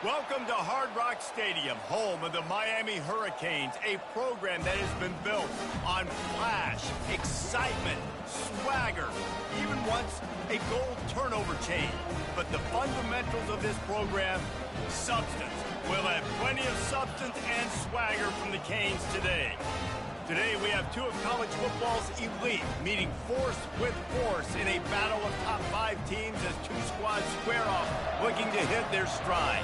Welcome to Hard Rock Stadium, home of the Miami Hurricanes, a program that has been built on flash, excitement, swagger, even once a goal turnover chain. But the fundamentals of this program, substance. We'll have plenty of substance and swagger from the Canes today. Today we have two of college football's elite meeting force with force in a battle of top 5 teams as two squads square off looking to hit their stride.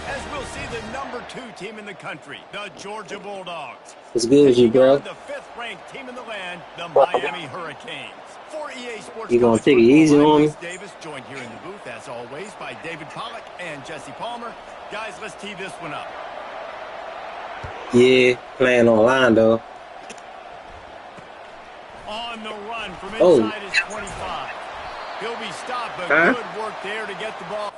As we'll see the number 2 team in the country, the Georgia Bulldogs. It's good with you, bro. The 5th-ranked team in the land, the Miami Hurricanes. For EA Sports, you gonna take it easy on me? Davis, joined here in the booth as always by David Pollack and Jesse Palmer. Guys, let's tee this one up. Yeah, playing online though. On the run from inside his 25. He'll be stopped, but good work there to get the ball.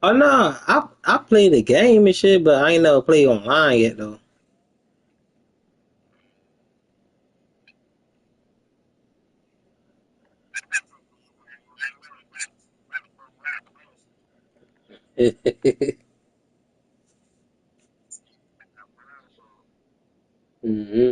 Oh no, I play the game and shit, but I ain't never played online yet though. Mm-hmm.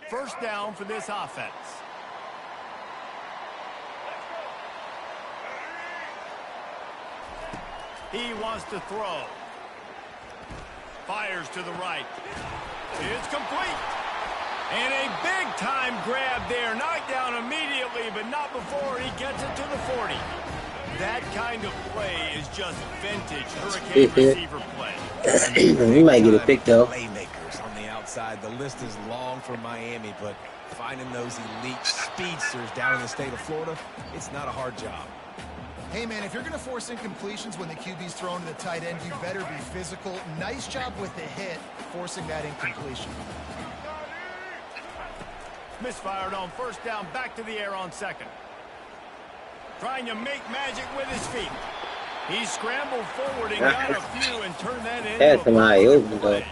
First down for this offense. He wants to throw. Fires to the right. It's complete. And a big-time grab there. Knocked down immediately, but not before he gets it to the 40. That kind of play is just vintage Hurricane receiver play. We might get a pick, though. Playmakers on the outside. The list is long for Miami, but finding those elite speedsters down in the state of Florida, it's not a hard job. Hey, man, if you're going to force incompletions when the QB's thrown to the tight end, you better be physical. Nice job with the hit, forcing that incompletion. Misfired on first down, back to the air on second. Trying to make magic with his feet. He scrambled forward and got a few and turned that into a play.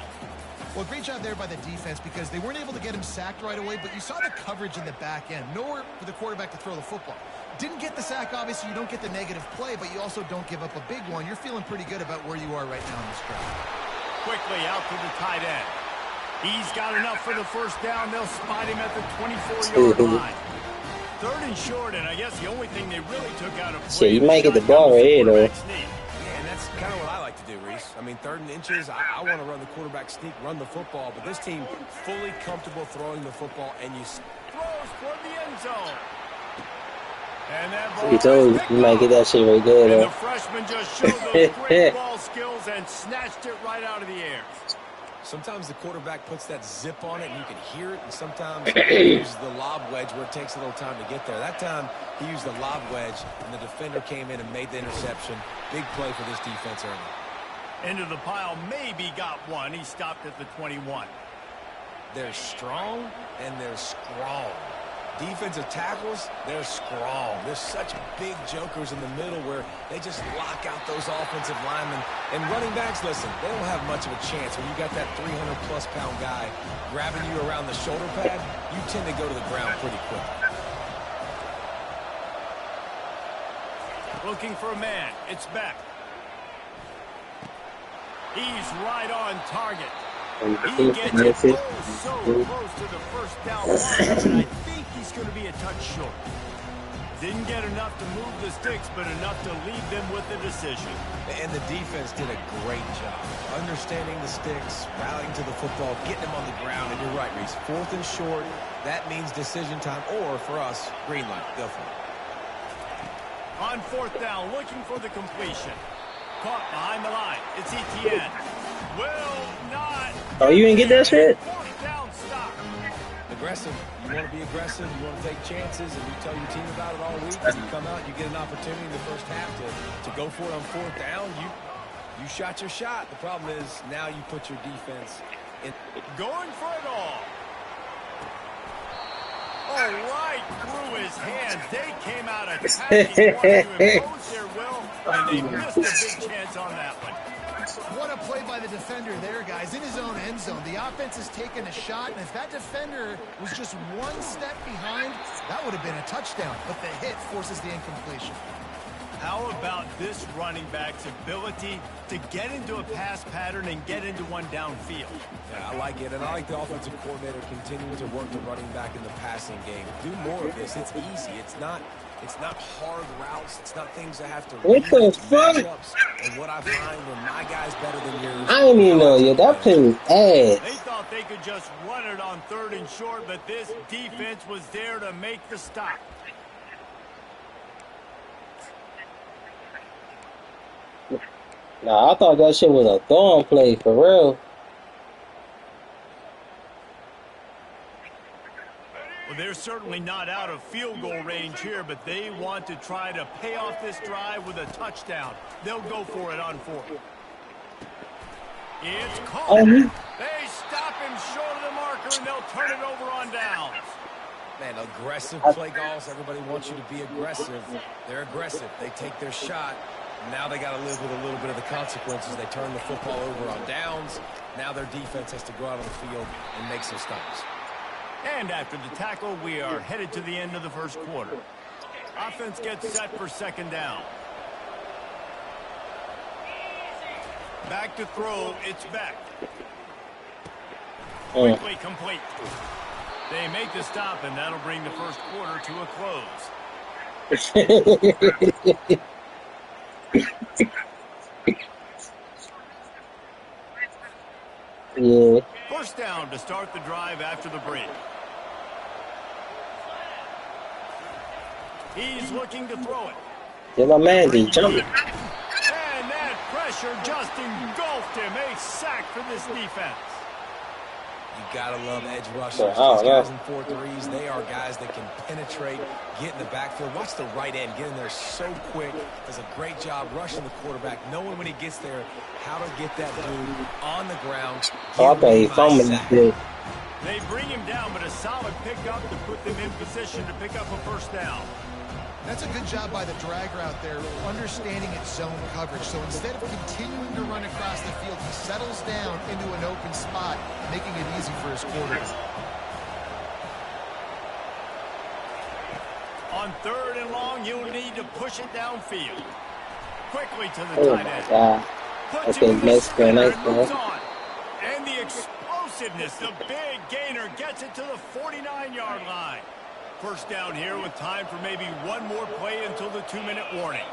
Well, great job there by the defense because they weren't able to get him sacked right away, but you saw the coverage in the back end. Nowhere for the quarterback to throw the football. Didn't get the sack, obviously. You don't get the negative play, but you also don't give up a big one. You're feeling pretty good about where you are right now in this drive. Quickly out to the tight end. He's got enough for the first down. They'll spot him at the 24-yard line. Third and short, and I guess the only thing they really took out of play. So you might get the ball right here, though. Yeah, and that's kind of what I like to do, Reese. I mean, 3rd and inches, I want to run the quarterback sneak, run the football, but this team fully comfortable throwing the football, and you throws toward the end zone. And that ball he told you might get that shit right good, and though. the freshman just showed those great ball skills and snatched it right out of the air. Sometimes the quarterback puts that zip on it and you can hear it, and sometimes he uses the lob wedge where it takes a little time to get there. That time he used the lob wedge and the defender came in and made the interception. Big play for this defense early. Into the pile, maybe got one. He stopped at the 21. They're strong and they're scrawl. Defensive tackles, they're scrawl. There's such big jokers in the middle where they just lock out those offensive linemen. And running backs, listen, they don't have much of a chance. When you got that 300-plus pound guy grabbing you around the shoulder pad, you tend to go to the ground pretty quick. Looking for a man. It's Beck. He's right on target. He gets it so close to the first down line, but I think he's going to be a touch short. Didn't get enough to move the sticks, but enough to leave them with the decision. And the defense did a great job understanding the sticks, rallying to the football, getting them on the ground. And you're right, Reese. 4th and short, that means decision time, or for us, green light. Go for it. On 4th down, looking for the completion. Caught behind the line. It's Etienne. Will not. Oh, you didn't get that shit? 4th down stop. Aggressive. You want to be aggressive. You want to take chances, and you tell your team about it all week. And you come out, you get an opportunity in the first half to go for it on 4th down. You shot your shot. The problem is now you put your defense in. Going for it all. Oh, right through his hands. They came out attacking, wanting to impose their will, and they missed a big chance on that one. What a play by the defender there, guys. In his own end zone, the offense has taken a shot, and if that defender was just one step behind, that would have been a touchdown. But the hit forces the incompletion. How about this running back's ability to get into a pass pattern and get into one downfield? Yeah, I like it, and I like the offensive coordinator continuing to work the running back in the passing game. Do more of this. It's easy. It's not hard routes. It's not things that have to What the fuck? And what I find when my guy's better than yours. I didn't even know, yeah, that play was They ass. thought they could just run it on 3rd and short, but this defense was there to make the stop. Nah, I thought that shit was a throwing play, for real. Well, they're certainly not out of field goal range here, but they want to try to pay off this drive with a touchdown. They'll go for it on 4th. It's caught. Oh, They stop him short of the marker, and they'll turn it over on downs. Man, aggressive play calls. Everybody wants you to be aggressive. They're aggressive. They take their shot. Now they got to live with a little bit of the consequences. They turn the football over on downs. Now their defense has to go out on the field and make some stops. And after the tackle, we are headed to the end of the first quarter. Offense gets set for 2nd down. Back to throw, it's Beck. Quickly complete. They make the stop, and that'll bring the first quarter to a close. Yeah. 1st down to start the drive after the break. He's looking to throw it. Yeah, my man be jumping. And that pressure just engulfed him. A sack for this defense. You gotta love edge rushers. Oh, These yeah. guys in 4-3s, they are guys that can penetrate, get in the backfield. Watch the right end, get in there so quick. Does a great job rushing the quarterback, knowing when he gets there how to get that dude on the ground. Oh, I thought he fumbled this shit. They bring him down, but a solid pickup to put them in position to pick up a 1st down. That's a good job by the drag route there, understanding its zone coverage. So instead of continuing to run across the field, he settles down into an open spot, making it easy for his quarterback. On 3rd and long, you'll need to push it downfield. Quickly to the Oh tight my end. god. Puts Okay, him in the nice play, center nice and moves play. on. And the explosiveness, the big gainer gets it to the 49-yard line. 1st down here with time for maybe one more play until the 2-minute warning.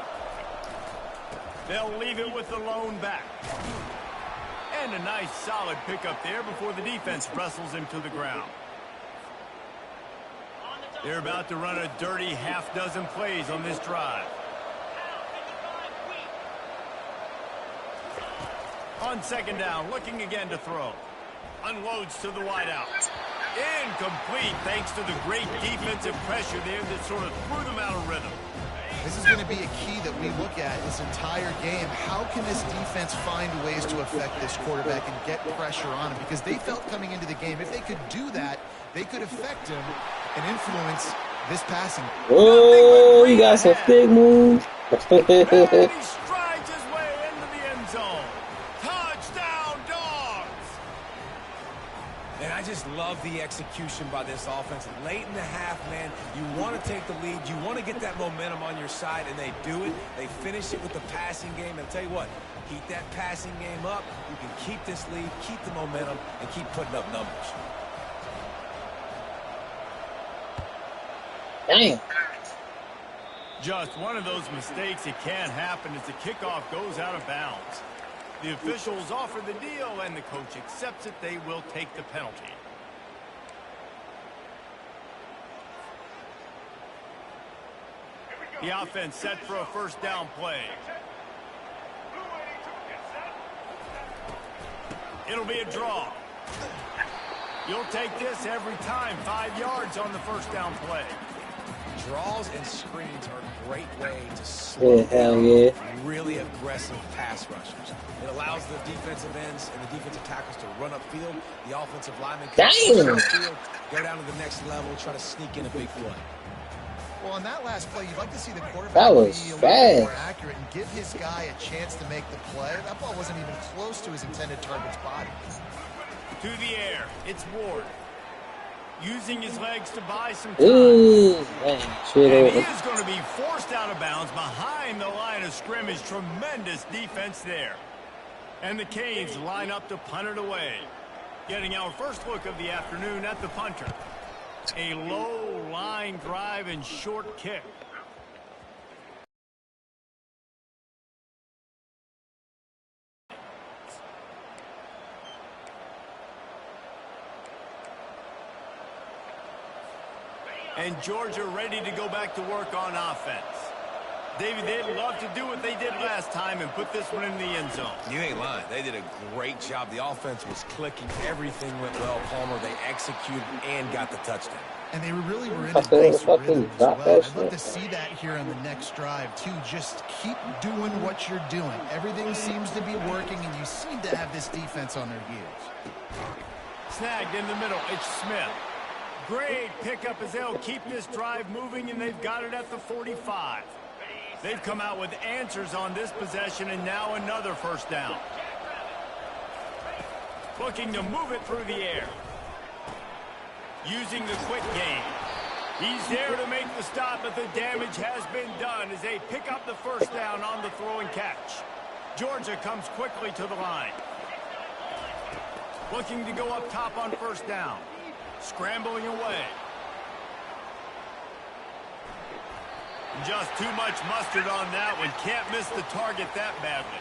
They'll leave it with the lone back. And a nice solid pickup there before the defense wrestles him to the ground. They're about to run a dirty half-dozen plays on this drive. On 2nd down, looking again to throw. Unloads to the wideout. Incomplete thanks to the great defensive pressure there that sort of threw them out of rhythm. This is going to be a key that we look at this entire game. How can this defense find ways to affect this quarterback and get pressure on him? Because they felt coming into the game, if they could do that, they could affect him and influence this passing. Oh, you got some big moves. And he strides his way into the end zone. Touchdown, Dogs! And I just love the execution by this offense. Late in the half, man, you want to take the lead. You want to get that momentum on your side, and they do it. They finish it with the passing game. And I'll tell you what, keep that passing game up. You can keep this lead, keep the momentum, and keep putting up numbers. Damn. Just one of those mistakes. It can happen as the kickoff goes out of bounds. The officials offer the deal, and the coach accepts it. They will take the penalty. The offense set for a first down play. It'll be a draw. You'll take this every time. 5 yards on the first down play. Draws and screens are a great way to slow down really aggressive pass rushers. It allows the defensive ends and the defensive tackles to run upfield. The offensive linemen can push upfield, go down to the next level, try to sneak in a big play. Well, on that last play, you'd like to see the quarterback That was be a little fast. more accurate and give his guy a chance to make the play. That ball wasn't even close to his intended target's body. To the air. It's Ward. Using his legs to buy some time. Ooh, man, And he is going to be forced out of bounds behind the line of scrimmage. Tremendous defense there. And the Canes line up to punt it away. Getting our first look of the afternoon at the punter. A low line drive and short kick. And Georgia ready to go back to work on offense. David, they'd love to do what they did last time and put this one in the end zone. You ain't lying. They did a great job. The offense was clicking. Everything went well, Palmer. They executed and got the touchdown. And they really were in a nice rhythm as well. I'd love to see that here on the next drive, too. Just keep doing what you're doing. Everything seems to be working, and you seem to have this defense on their heels. Snagged in the middle. It's Smith. Great pickup as they'll keep this drive moving, and they've got it at the 45. They've come out with answers on this possession, and now another first down. Looking to move it through the air. Using the quick game. He's there to make the stop, but the damage has been done as they pick up the first down on the throw and catch. Georgia comes quickly to the line. Looking to go up top on first down. Scrambling away. Just too much mustard on that one. Can't miss the target that badly.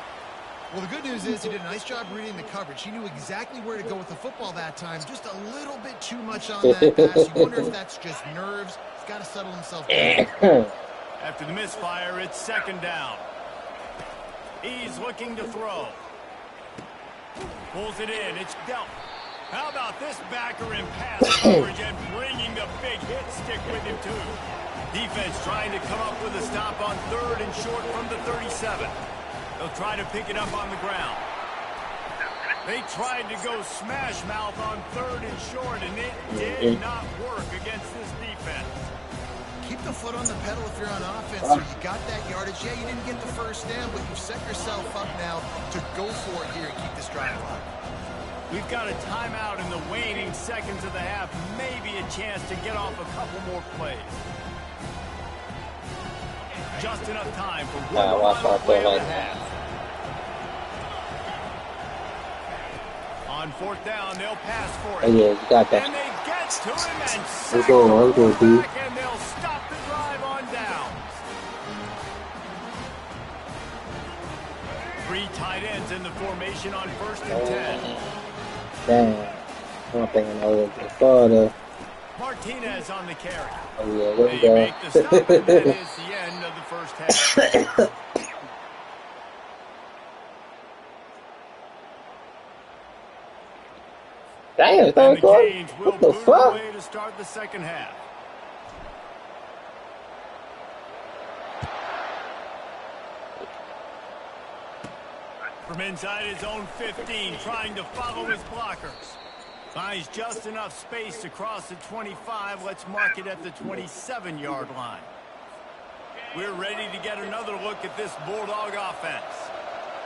Well, the good news is he did a nice job reading the coverage. He knew exactly where to go with the football that time. Just a little bit too much on that pass. You wonder if that's just nerves. He's got to settle himself down. After the misfire, it's second down. He's looking to throw. Pulls it in. It's dealt. How about this backer in pass coverage and bringing the big hit stick with him, too. Defense trying to come up with a stop on third and short from the 37. They'll try to pick it up on the ground. They tried to go smash mouth on third and short, and it did not work against this defense. Keep the foot on the pedal if you're on offense. So you got that yardage. Yeah, you didn't get the first down, but you've set yourself up now to go for it here and keep this drive alive. We've got a timeout in the waning seconds of the half. Maybe a chance to get off a couple more plays. Just enough time for one final play of the half. On fourth down, they'll pass for it. Yeah, you got that. And they get to him and sack him back, and they'll stop the drive on downs. 3 tight ends in the formation on first and 10. Damn. I don't think I know what the further. Martinez on the carry. Oh, yeah, there They we go. make the stop, and that is the end of the first half. Damn, And thank the God. Canes will What the move fuck? away to start the second half. From inside his own 15, trying to follow his blockers. Finds just enough space to cross the 25. Let's mark it at the 27-yard line. We're ready to get another look at this Bulldog offense.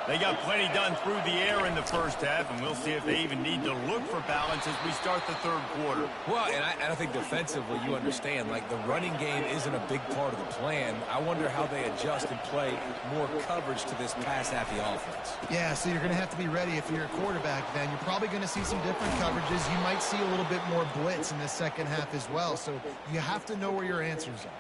They got plenty done through the air in the first half, and we'll see if they even need to look for balance as we start the third quarter. Well, and I think defensively, you understand, like the running game isn't a big part of the plan. I wonder how they adjust and play more coverage to this pass-happy offense. Yeah, so you're going to have to be ready if you're a quarterback then. You're probably going to see some different coverages. You might see a little bit more blitz in the second half as well, so you have to know where your answers are.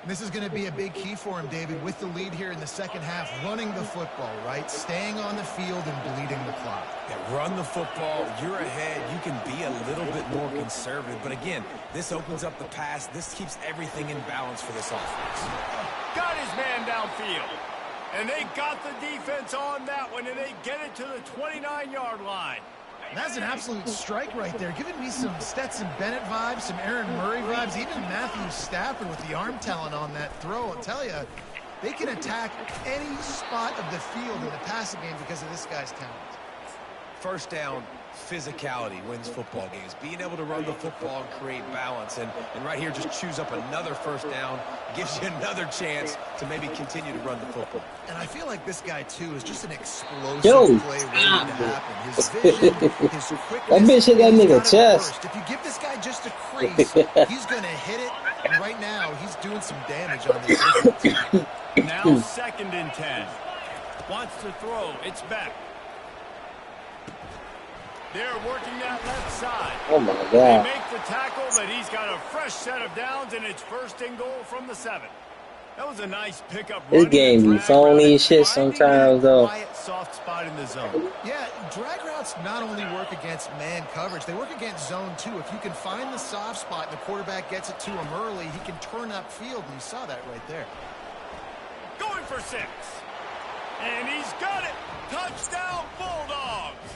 This is going to be a big key for him, David, with the lead here in the second half, running the football, right? Staying on the field and bleeding the clock. Yeah, run the football. You're ahead. You can be a little bit more conservative. But again, this opens up the pass. This keeps everything in balance for this offense. Got his man downfield. And they got the defense on that one, and they get it to the 29-yard line. That's an absolute strike right there, giving me some Stetson Bennett vibes, some Aaron Murray vibes, even Matthew Stafford with the arm talent on that throw. I'll tell you, they can attack any spot of the field in the passing game because of this guy's talent. First down, physicality wins football games. Being able to run the football and create balance. And right here, just choose up another first down. Gives you another chance to maybe continue to run the football. And I feel like this guy, too, is just an explosive Yo, play waiting to happen. His vision, his quickness. That bitch hit that he's nigga got it chest. first. If you give this guy just a crease, he's going to hit it. And right now, he's doing some damage on this defense. Now 2nd and 10. Wants to throw. It's back. They're working that left side. Oh my They God. make the tackle, but he's got a fresh set of downs, and it's 1st and goal from the 7. That was a nice pickup. This running game the be drag phony route as shit and finding sometimes, that though. quiet, soft spot in the zone. Yeah, drag routes not only work against man coverage, they work against zone too. If you can find the soft spot and the quarterback gets it to him early, he can turn upfield, and you saw that right there. Going for 6. And he's got it. Touchdown, Bulldogs.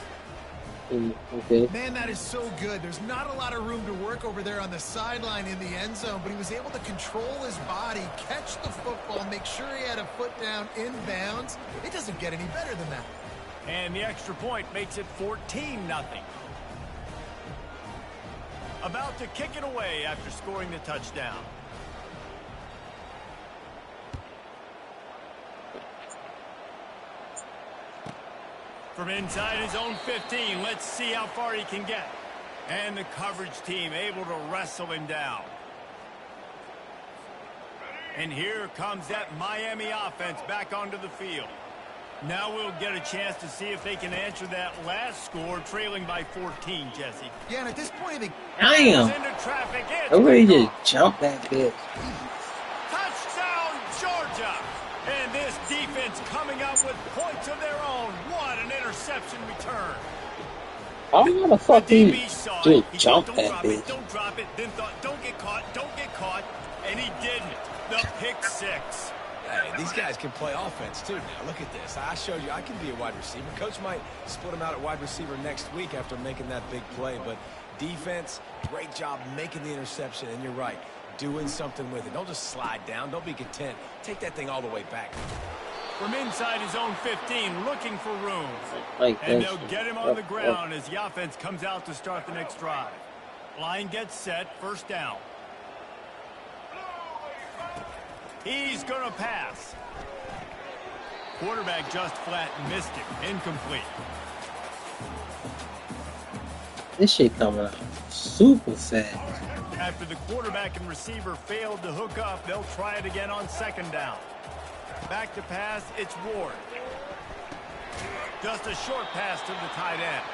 Okay. Man, that is so good. There's not a lot of room to work over there on the sideline in the end zone, but he was able to control his body, catch the football, make sure he had a foot down in bounds. It doesn't get any better than that. And the extra point makes it 14-0. About to kick it away after scoring the touchdown. From inside his own 15, let's see how far he can get. And the coverage team able to wrestle him down. And here comes that Miami offense back onto the field. Now we'll get a chance to see if they can answer that last score, trailing by 14, Jesse. Yeah, and at this point, Damn. Into traffic. It's I really picked just off. jumped that bitch. Touchdown, Georgia! And this defense coming up with points of their own. What an interception return. How the fuck The he DB saw it. just He jumped thought, that don't drop it, bitch? don't drop it. Then thought, don't get caught, and he didn't. The pick 6. Hey, these guys can play offense, too, now. Look at this. I showed you I can be a wide receiver. Coach might split him out at wide receiver next week after making that big play. But defense, great job making the interception. And you're right, doing something with it. Don't just slide down. Don't be content. Take that thing all the way back. From inside his own 15, looking for room. Like And that they'll shit. get him on the ground as the offense comes out to start the next drive. Line gets set, 1st down. He's going to pass. Quarterback just flat missed it. Incomplete. This shit coming out super fast. After the quarterback and receiver failed to hook up, they'll try it again on 2nd down. Back to pass, it's Ward. Just a short pass to the tight end.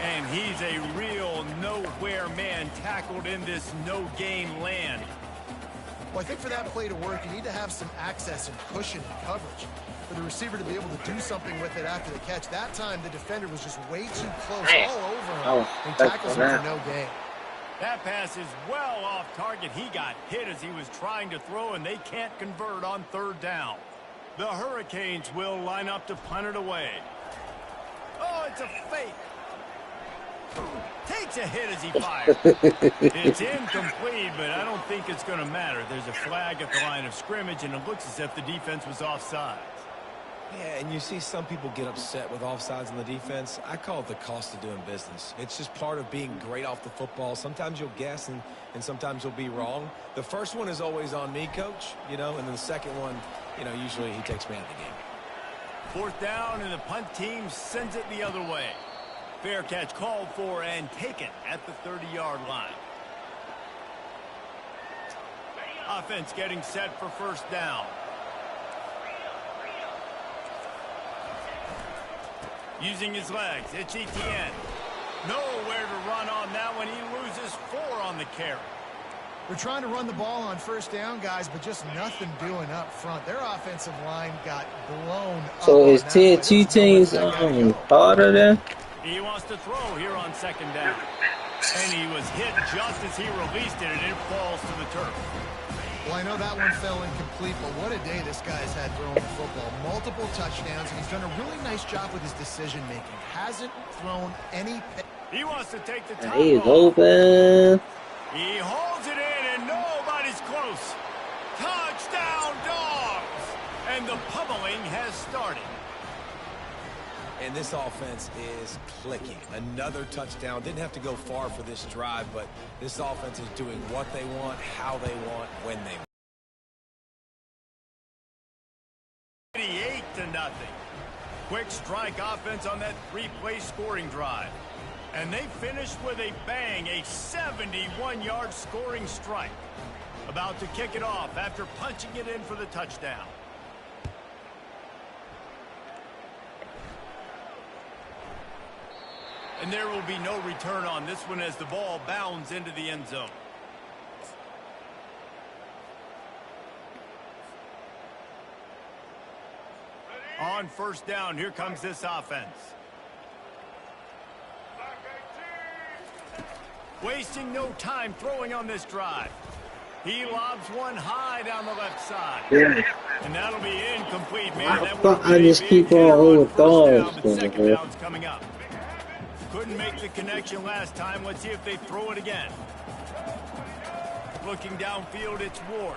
And he's a real nowhere man tackled in this no-gain land. well, I think for that play to work, you need to have some access and cushion and coverage for the receiver to be able to do something with it after the catch. That time, the defender was just way too close all over him Oh, and that's tackles him bad. for no gain. That pass is well off target. He got hit as he was trying to throw, and they can't convert on 3rd down. The Hurricanes will line up to punt it away. Oh, it's a fake. Takes a hit as he fires. It's incomplete, but I don't think it's going to matter. There's a flag at the line of scrimmage, and it looks as if the defense was offside. Yeah, and you see some people get upset with offsides in the defense. I call it the cost of doing business. It's just part of being great off the football. Sometimes you'll guess, and sometimes you'll be wrong. The first one is always on me, Coach, and then the second one, usually he takes me out of the game. 4th down, and the punt team sends it the other way. Fair catch called for and taken at the 30-yard line. Offense getting set for 1st down. Using his legs, it's Etienne. Nowhere to run on that one. He loses 4 on the carry. They're trying to run the ball on 1st down, guys, but just nothing doing up front. Their offensive line got blown up. So is tier 2 teams harder then? He wants to throw here on 2nd down. And he was hit just as he released it, and it falls to the turf. Well, I know that one fell incomplete, but what a day this guy's had throwing the football. Multiple touchdowns, and he's done a really nice job with his decision-making. Hasn't thrown any... He wants to take the top He's off. open. He holds it in, and nobody's close. Touchdown, Dogs! And the pummeling has started. And this offense is clicking. Another touchdown. Didn't have to go far for this drive, but this offense is doing what they want, how they want, when they want. 88-0. Quick strike offense on that 3-play scoring drive. And they finished with a bang, a 71-yard scoring strike. About to kick it off after punching it in for the touchdown. And there will be no return on this one as the ball bounds into the end zone. On 1st down, here comes this offense. Wasting no time throwing on this drive. He lobs one high down the left side. Yeah. And that'll be incomplete, man. Why That the fuck would be I a just big keep hit on on overthrowing first down, but stuff, 2nd man? down's coming up. Couldn't make the connection last time. Let's see if they throw it again. Looking downfield, it's Ward.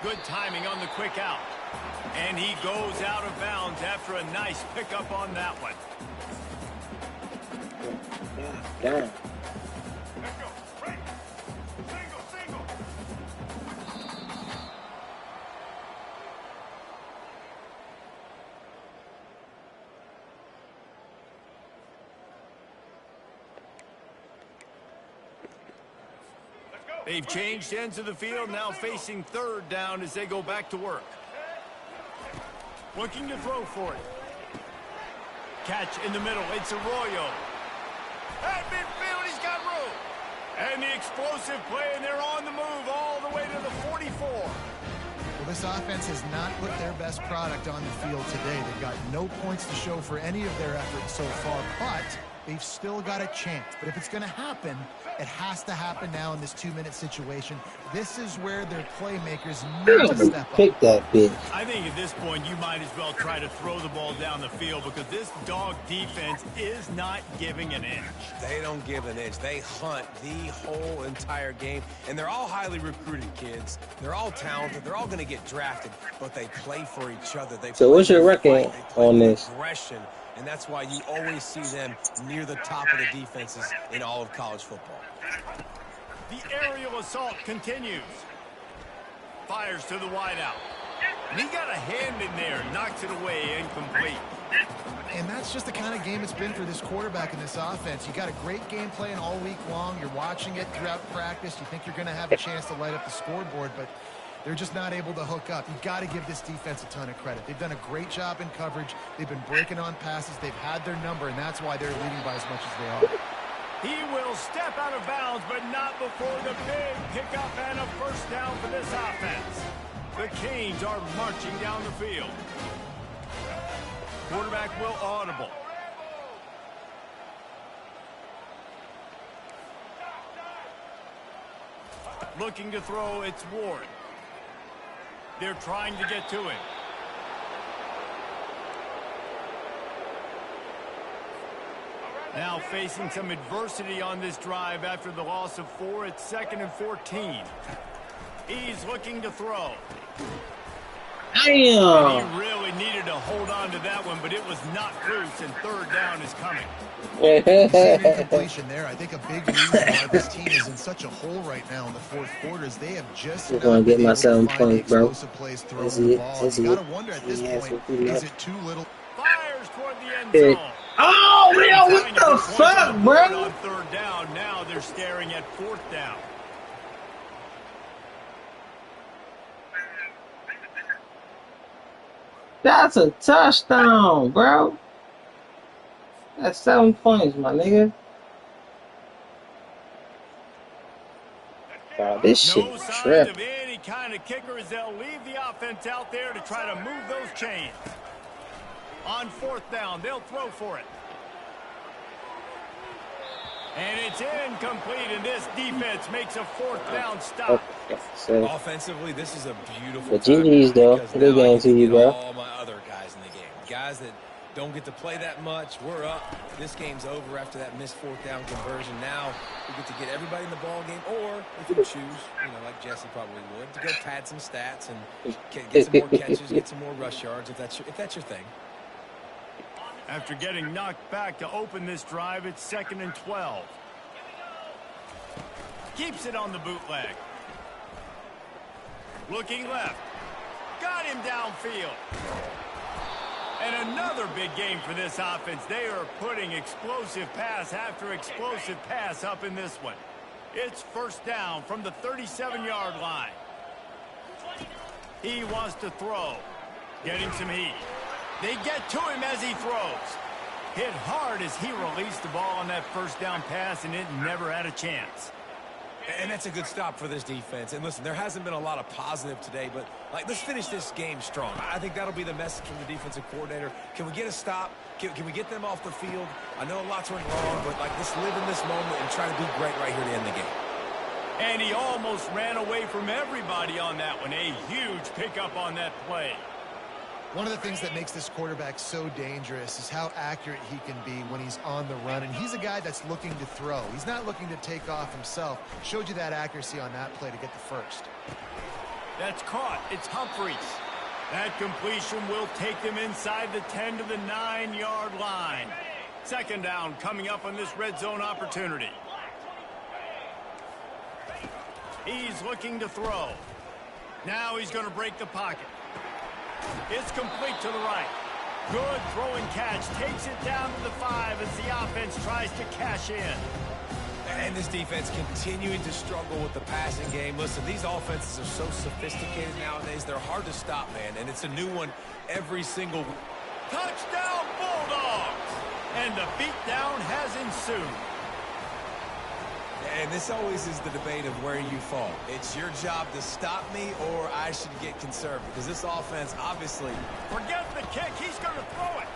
Good timing on the quick out. And he goes out of bounds after a nice pickup on that one. Damn. They've changed ends of the field, now facing 3rd down as they go back to work. Looking to throw for it. Catch in the middle, it's Arroyo. At midfield, he's got room. And the explosive play, and they're on the move all the way to the 44. Well, this offense has not put their best product on the field today. They've got no points to show for any of their efforts so far, but they've still got a chance. But if it's going to happen, it has to happen now in this 2-minute situation. This is where their playmakers need to step up. Pick that bitch. I think at this point you might as well try to throw the ball down the field because this dog defense is not giving an inch. They don't give an inch. They hunt the whole entire game. And they're all highly recruited kids. They're all talented. They're all going to get drafted, but they play for each other. They So what's your record fight. They play on with this? aggression, and that's why you always see them near the top of the defenses in all of college football. The aerial assault continues. Fires to the wideout. And he got a hand in there, knocks it away, incomplete. And that's just the kind of game it's been for this quarterback in this offense. You got a great game plan all week long. You're watching it throughout practice. You think you're going to have a chance to light up the scoreboard, but they're just not able to hook up. You've got to give this defense a ton of credit. They've done a great job in coverage. They've been breaking on passes. They've had their number, and that's why they're leading by as much as they are. He will step out of bounds, but not before the big pickup and a 1st down for this offense. The Canes are marching down the field. Quarterback will audible. Looking to throw, it's Ward. They're trying to get to him. Now facing some adversity on this drive after the loss of 4. It's 2nd and 14. He's looking to throw. And he Damn. really needed to hold on to that one, but it was not loose, and third down is coming. You see an incompletion there. I think a big reason why this team is in such a hole right now in the fourth quarter is they have just Just want not to get been my able to 7 find the points, bro. explosive plays That's throwing the it. ball. And That's you got it. to wonder at this He asked point, for too is much. it too little? Fires toward the end Shit. zone. Oh, And man, what trying to the put points on fuck, the board bro? on third down. Now they're staring at fourth down. That's a touchdown, bro. That's 7 points, my nigga. Bro, this shit No signs of tripping. any kind of kicker as they'll leave the offense out there to try to move those chains. On fourth down, they'll throw for it. And it's incomplete, and this defense makes a fourth down stop. So, Offensively, this is a beautiful but time GG's though. because Good now I game get to to you, get bro. all my other guys in the game. Guys that don't get to play that much. We're up. This game's over after that missed fourth down conversion. Now we get to get everybody in the ball game, or if you choose, like Jesse probably would, to go pad some stats and get some more catches, get some more rush yards if that's your thing. After getting knocked back to open this drive, it's 2nd and 12. Keeps it on the bootleg. Looking left. Got him downfield. And another big game for this offense. They are putting explosive pass after explosive pass up in this one. It's first down from the 37-yard line. He wants to throw. Getting some heat. They get to him as he throws. Hit hard as he released the ball on that first down pass, and it never had a chance. And that's a good stop for this defense. And listen, there hasn't been a lot of positive today, but let's finish this game strong. I think that'll be the message from the defensive coordinator. Can we get a stop? Can we get them off the field? I know lots went wrong, but let's live in this moment and try to be great right here to end the game. And he almost ran away from everybody on that one. A huge pickup on that play. One of the things that makes this quarterback so dangerous is how accurate he can be when he's on the run. And he's a guy that's looking to throw. He's not looking to take off himself. Showed you that accuracy on that play to get the first. That's caught. It's Humphries. That completion will take them inside the 10 to the 9-yard line. Second down coming up on this red zone opportunity. He's looking to throw. Now he's going to break the pocket. It's complete to the right. Good throwing catch. Takes it down to the 5 as the offense tries to cash in. And this defense continuing to struggle with the passing game. Listen, these offenses are so sophisticated nowadays. They're hard to stop, man. And it's a new one every single week. Touchdown Bulldogs! And the beatdown has ensued. And this always is the debate of where you fall. It's your job to stop me, or I should get conservative. Because this offense, obviously... Forget the kick. He's going to throw it.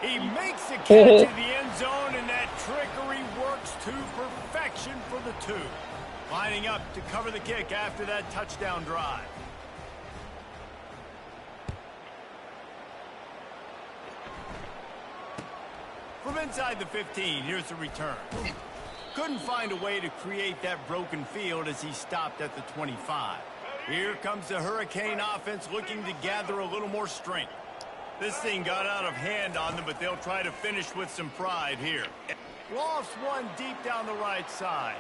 He makes the catch in the end zone, and that trickery works to perfection for the 2. Lining up to cover the kick after that touchdown drive. From inside the 15, here's the return. Couldn't find a way to create that broken field as he stopped at the 25. Here comes the Hurricane offense looking to gather a little more strength. This thing got out of hand on them, but they'll try to finish with some pride here. Lost one deep down the right side.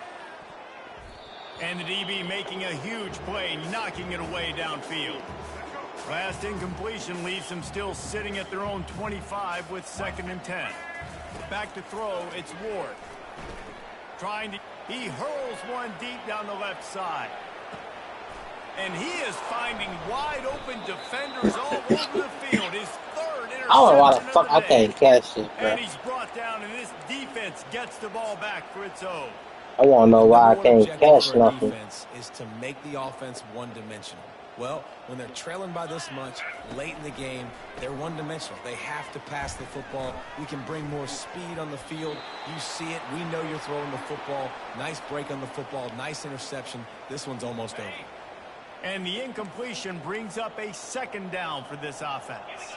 And the DB making a huge play, knocking it away downfield. Last incompletion leaves them still sitting at their own 25 with 2nd and 10. Back to throw, it's Ward. He hurls one deep down the left side. And he is finding wide open defenders all over the field. His 3rd interception I don't know why the fuck I of the day. can't catch this, bro. And he's brought down, and this defense gets the ball back for its own. I want to know why I The can't number one catch objective for a nothing. defense is to make the offense one-dimensional. Well, when they're trailing by this much late in the game, they're one-dimensional. They have to pass the football. We can bring more speed on the field. You see it. We know you're throwing the football. Nice break on the football. Nice interception. This one's almost over. And the incompletion brings up a 2nd down for this offense.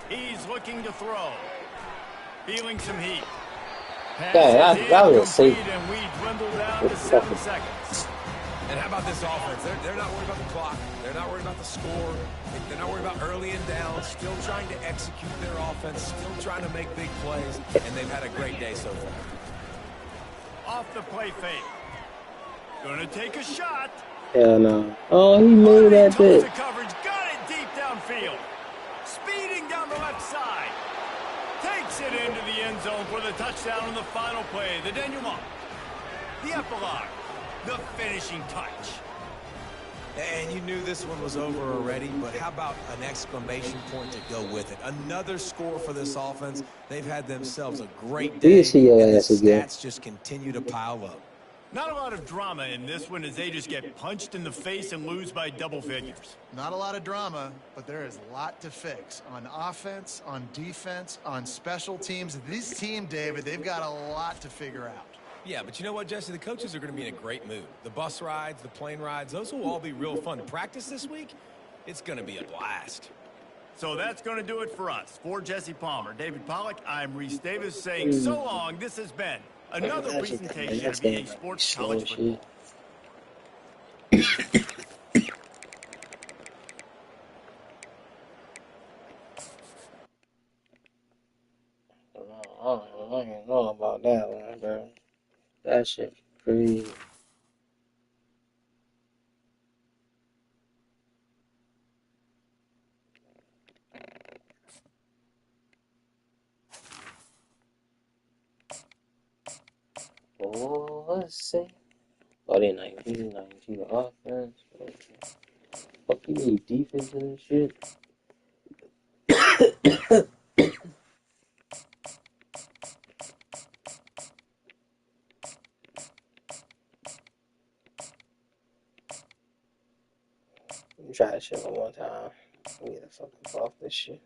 He's looking to throw. feeling some heat. Yeah, that was safe. And we dwindle down to 7 seconds. And how about this offense? They're not worried about the clock. They're not worried about the score. They're not worried about early and down. Still trying to execute their offense. Still trying to make big plays. And they've had a great day so far. Off the play fake. Gonna take a shot. Hell no. Oh, he made that bit. Coverage. Got it deep downfield. Speeding down the left side. Takes it into the end zone for the touchdown on the final play. The denouement. The epilogue. The finishing touch. And you knew this one was over already, but how about an exclamation point to go with it? Another score for this offense. They've had themselves a great day, and the stats just continue to pile up. Not a lot of drama in this one as they just get punched in the face and lose by double figures. Not a lot of drama, but there is a lot to fix on offense, on defense, on special teams. This team, David, they've got a lot to figure out. Yeah, but you know what, Jesse? The coaches are going to be in a great mood. The bus rides, the plane rides, those will all be real fun. Practice this week, it's going to be a blast. So that's going to do it for us. For Jesse Palmer, David Pollack, I'm Reese Davis saying so long. This has been another presentation of EA Sports College Football. I don't even know about that one, bro. That shit crazy. Oh, let's see. Oh, they 19 offense. Fuck you need defense and shit. Let me try this shit one more time. Let me get the fuck off this shit.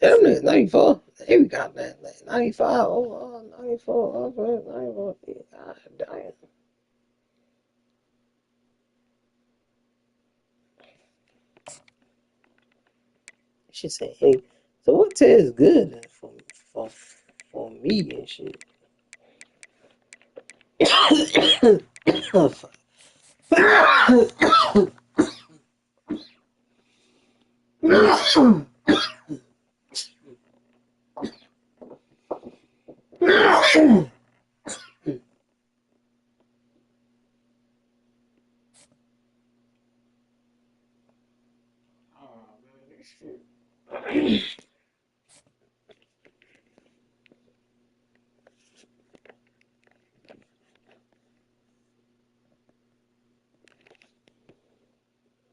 Damn it, 94. Hey, we got that. 95. Oh, 94. Okay, 94. God damn. She said, hey, so what tastes good for me and shit? Oh, fuck.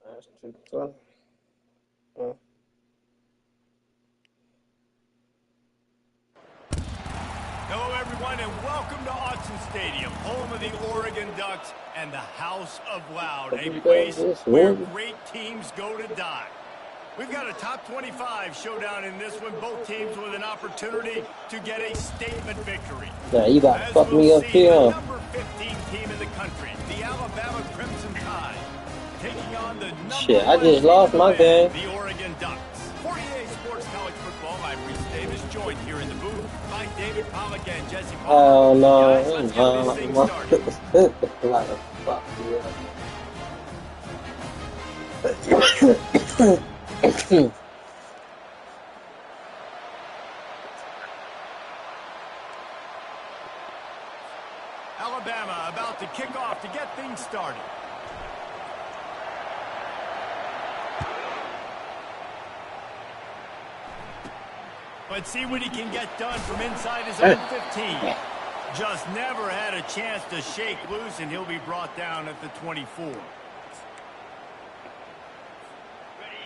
That's too tough. Hello, everyone, and welcome to Autzen Stadium, home of the Oregon Ducks and the House of Loud, a place where great teams go to die. We've got a top 25 showdown in this one, both teams with an opportunity to get a statement victory. Nah, you about to fuck me up here. The number 15 team in the country, the Alabama Crimson Tide, taking on the number shit, I just lost my game. The Oregon Ducks. For EA Sports College Football, I'm Reese Davis, joined here in the booth by David Pollack and Jesse Palmer. Oh no, guys, let's get this thing started. Alabama about to kick off to get things started. Let's see what he can get done from inside his own 15. Just never had a chance to shake loose, and he'll be brought down at the 24.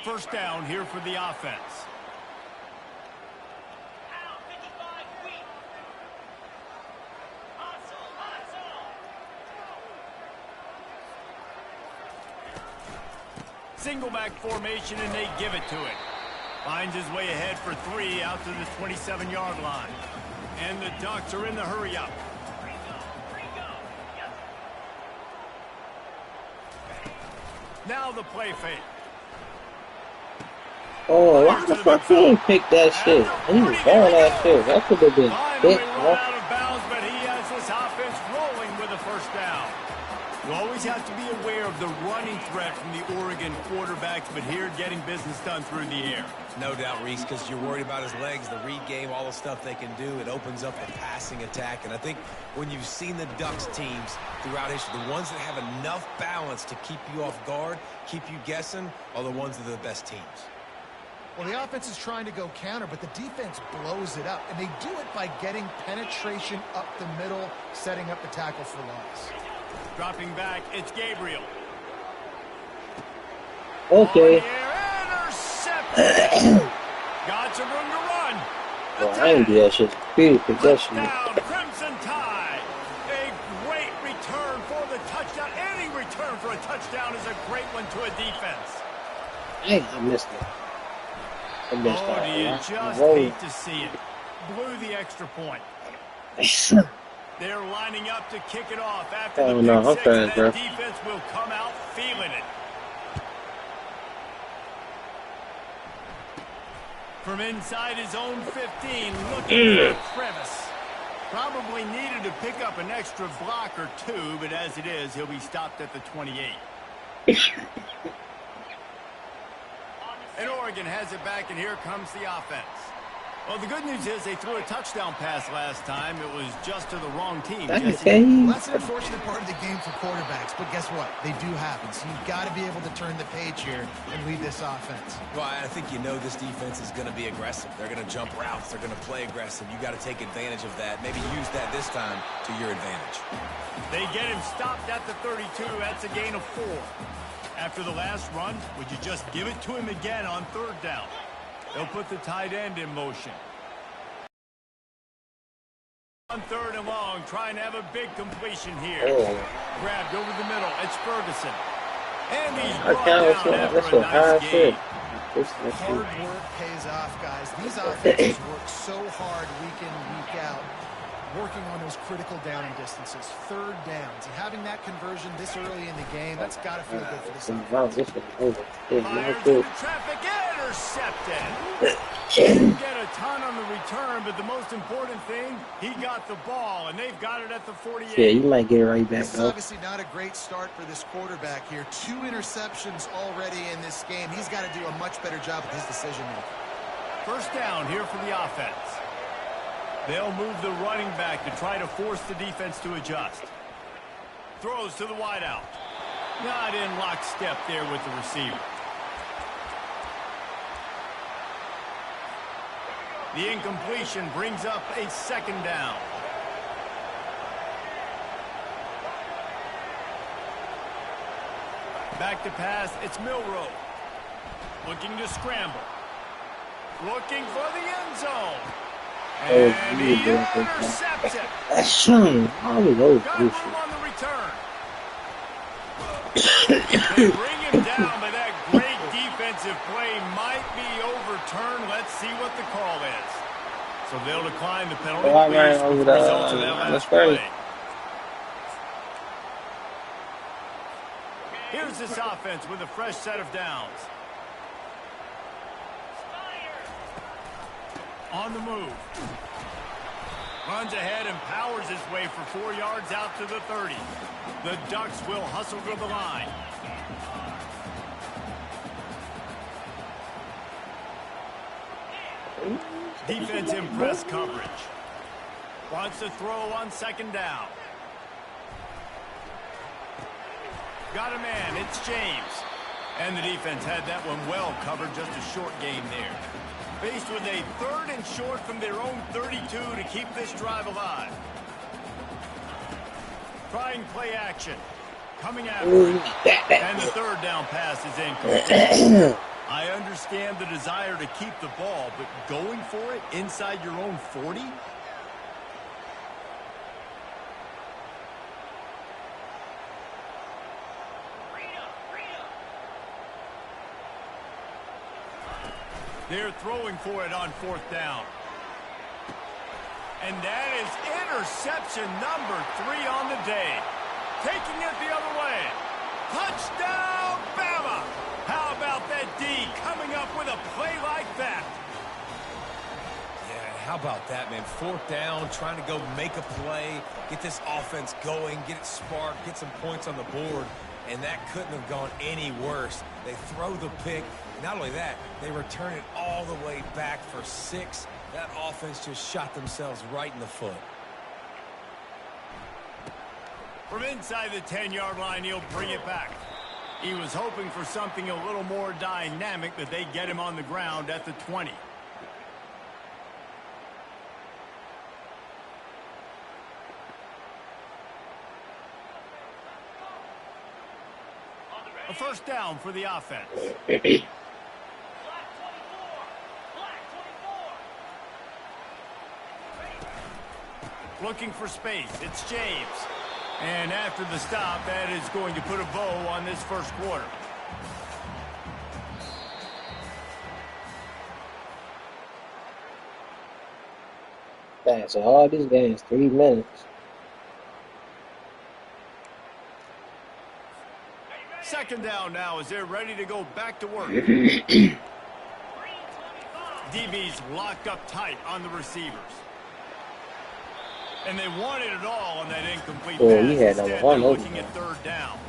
First down here for the offense. Single back formation, and they give it to it. Finds his way ahead for 3 out to the 27-yard line. And the Ducks are in the hurry-up. Now the play fake. Oh, why the fuck he ain't picked that shit? He was balling that shit. That could have been Finally it, run out of bounds, but he has this offense rolling with a first down. You always have to be aware of the running threat from the Oregon quarterbacks, but here getting business done through the air. No doubt, Reese, because you're worried about his legs, the read game, all the stuff they can do. It opens up the passing attack. And I think when you've seen the Ducks teams throughout history, the ones that have enough balance to keep you off guard, keep you guessing, are the ones that are the best teams. Well, the offense is trying to go counter, but the defense blows it up. And they do it by getting penetration up the middle, setting up the tackle for loss. Dropping back, it's Gabriel. Okay. Intercepted. Got some room to run. Well, I ain't do that shit. Pretty possession. Down, Crimson Tide. A great return for the touchdown. Any return for a touchdown is a great one to a defense. Hey, I missed it. I missed Oh, that. do you Right? just Roll. hate to see it. Blew the extra point. They're lining up to kick it off after Oh, the no, pick I'm six, fast, and bro. that defense will come out feeling it. From inside his own 15, looking for a crevice. Probably needed to pick up an extra block or two, but as it is, he'll be stopped at the 28. And Oregon has it back, and here comes the offense. Well, the good news is they threw a touchdown pass last time. It was just to the wrong team. Okay. Well, that's an unfortunate part of the game for quarterbacks, but guess what? They do happen. So you've got to be able to turn the page here and lead this offense. Well, I think you know this defense is going to be aggressive. They're going to jump routes. They're going to play aggressive. You got to take advantage of that. Maybe use that this time to your advantage. They get him stopped at the 32. That's a gain of 4. After the last run, would you just give it to him again on third down? They'll put the tight end in motion. On third and long, trying to have a big completion here. Oh. Grabbed over the middle. It's Ferguson. And he's I brought can't down after that's a a high nice shit. gain. Hard work pays off, guys. These offenses work so hard week in and week out, working on those critical down distances, third downs, and having that conversion this early in the game, that's got to feel good for this offense. This one's over. Yeah, Fires no into traffic, intercepted. Didn't get a ton on the return, but the most important thing, he got the ball, and they've got it at the 48. Yeah, you might get it right back This is though. obviously not a great start for this quarterback here. 2 interceptions already in this game. He's got to do a much better job with his decision-making. First down here for the offense. They'll move the running back to try to force the defense to adjust. Throws to the wideout. Not in lockstep there with the receiver. The incompletion brings up a second down. Back to pass, it's Milroe. Looking to scramble. Looking for the end zone. And he intercepts it. That's something. How we go Got through room shit. on the return. They bring him down, but that great defensive play might be overturned. Let's see what the call is. So they'll decline the penalty. Oh, I ran Please, over with the, results of that last that's great. play. Here's this offense with a fresh set of downs. On the move. Runs ahead and powers his way for 4 yards out to the 30. The Ducks will hustle to the line. Defense in press coverage. Wants to throw on second down. Got a man, it's James. And the defense had that one well covered, just a short game there. Faced with a 3rd and short from their own 32 to keep this drive alive. Trying play action. Coming after it. And the 3rd down pass is incomplete. I understand the desire to keep the ball, but going for it inside your own 40? They're throwing for it on 4th down. And that is interception number 3 on the day. Taking it the other way. Touchdown, Bama! How about that D coming up with a play like that? Yeah, how about that, man? 4th down, trying to go make a play, get this offense going, get it sparked, get some points on the board, and that couldn't have gone any worse. They throw the pick. Not only that, they return it all the way back for 6. That offense just shot themselves right in the foot. From inside the 10-yard line, he'll bring it back. He was hoping for something a little more dynamic, but they get him on the ground at the 20. A 1st down for the offense. Looking for space. It's James. And after the stop, that is going to put a bow on this 1st quarter. Dang, so all these games, 3 minutes. 2nd down now as they're ready to go back to work. DB's locked up tight on the receivers. And they wanted it all on that incomplete pass. He had Instead, number 1 they're over looking at 3rd down.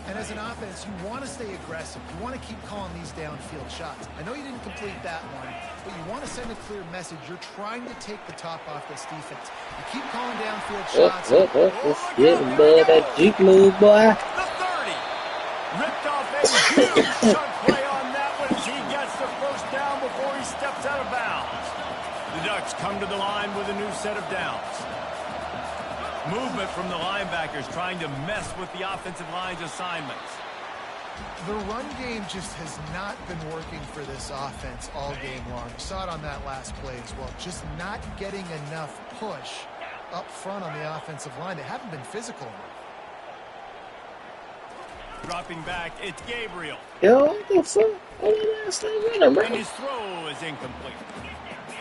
And as an offense, you want to stay aggressive. You want to keep calling these downfield shots. I know you didn't complete that one, but you want to send a clear message. You're trying to take the top off this defense. You keep calling downfield shots. Let's get him, boy. That Jeep move, boy. The 30. Ripped off a huge chunk play on that one as he gets the 1st down before he steps out of bounds. The Ducks come to the line with a new set of downs. Movement from the linebackers trying to mess with the offensive line's assignments. The run game just has not been working for this offense all game long. You saw it on that last play as well. Just not getting enough push up front on the offensive line. They haven't been physical enough. Dropping back, it's Gabriel. Yo, what the fuck? And his throw is incomplete.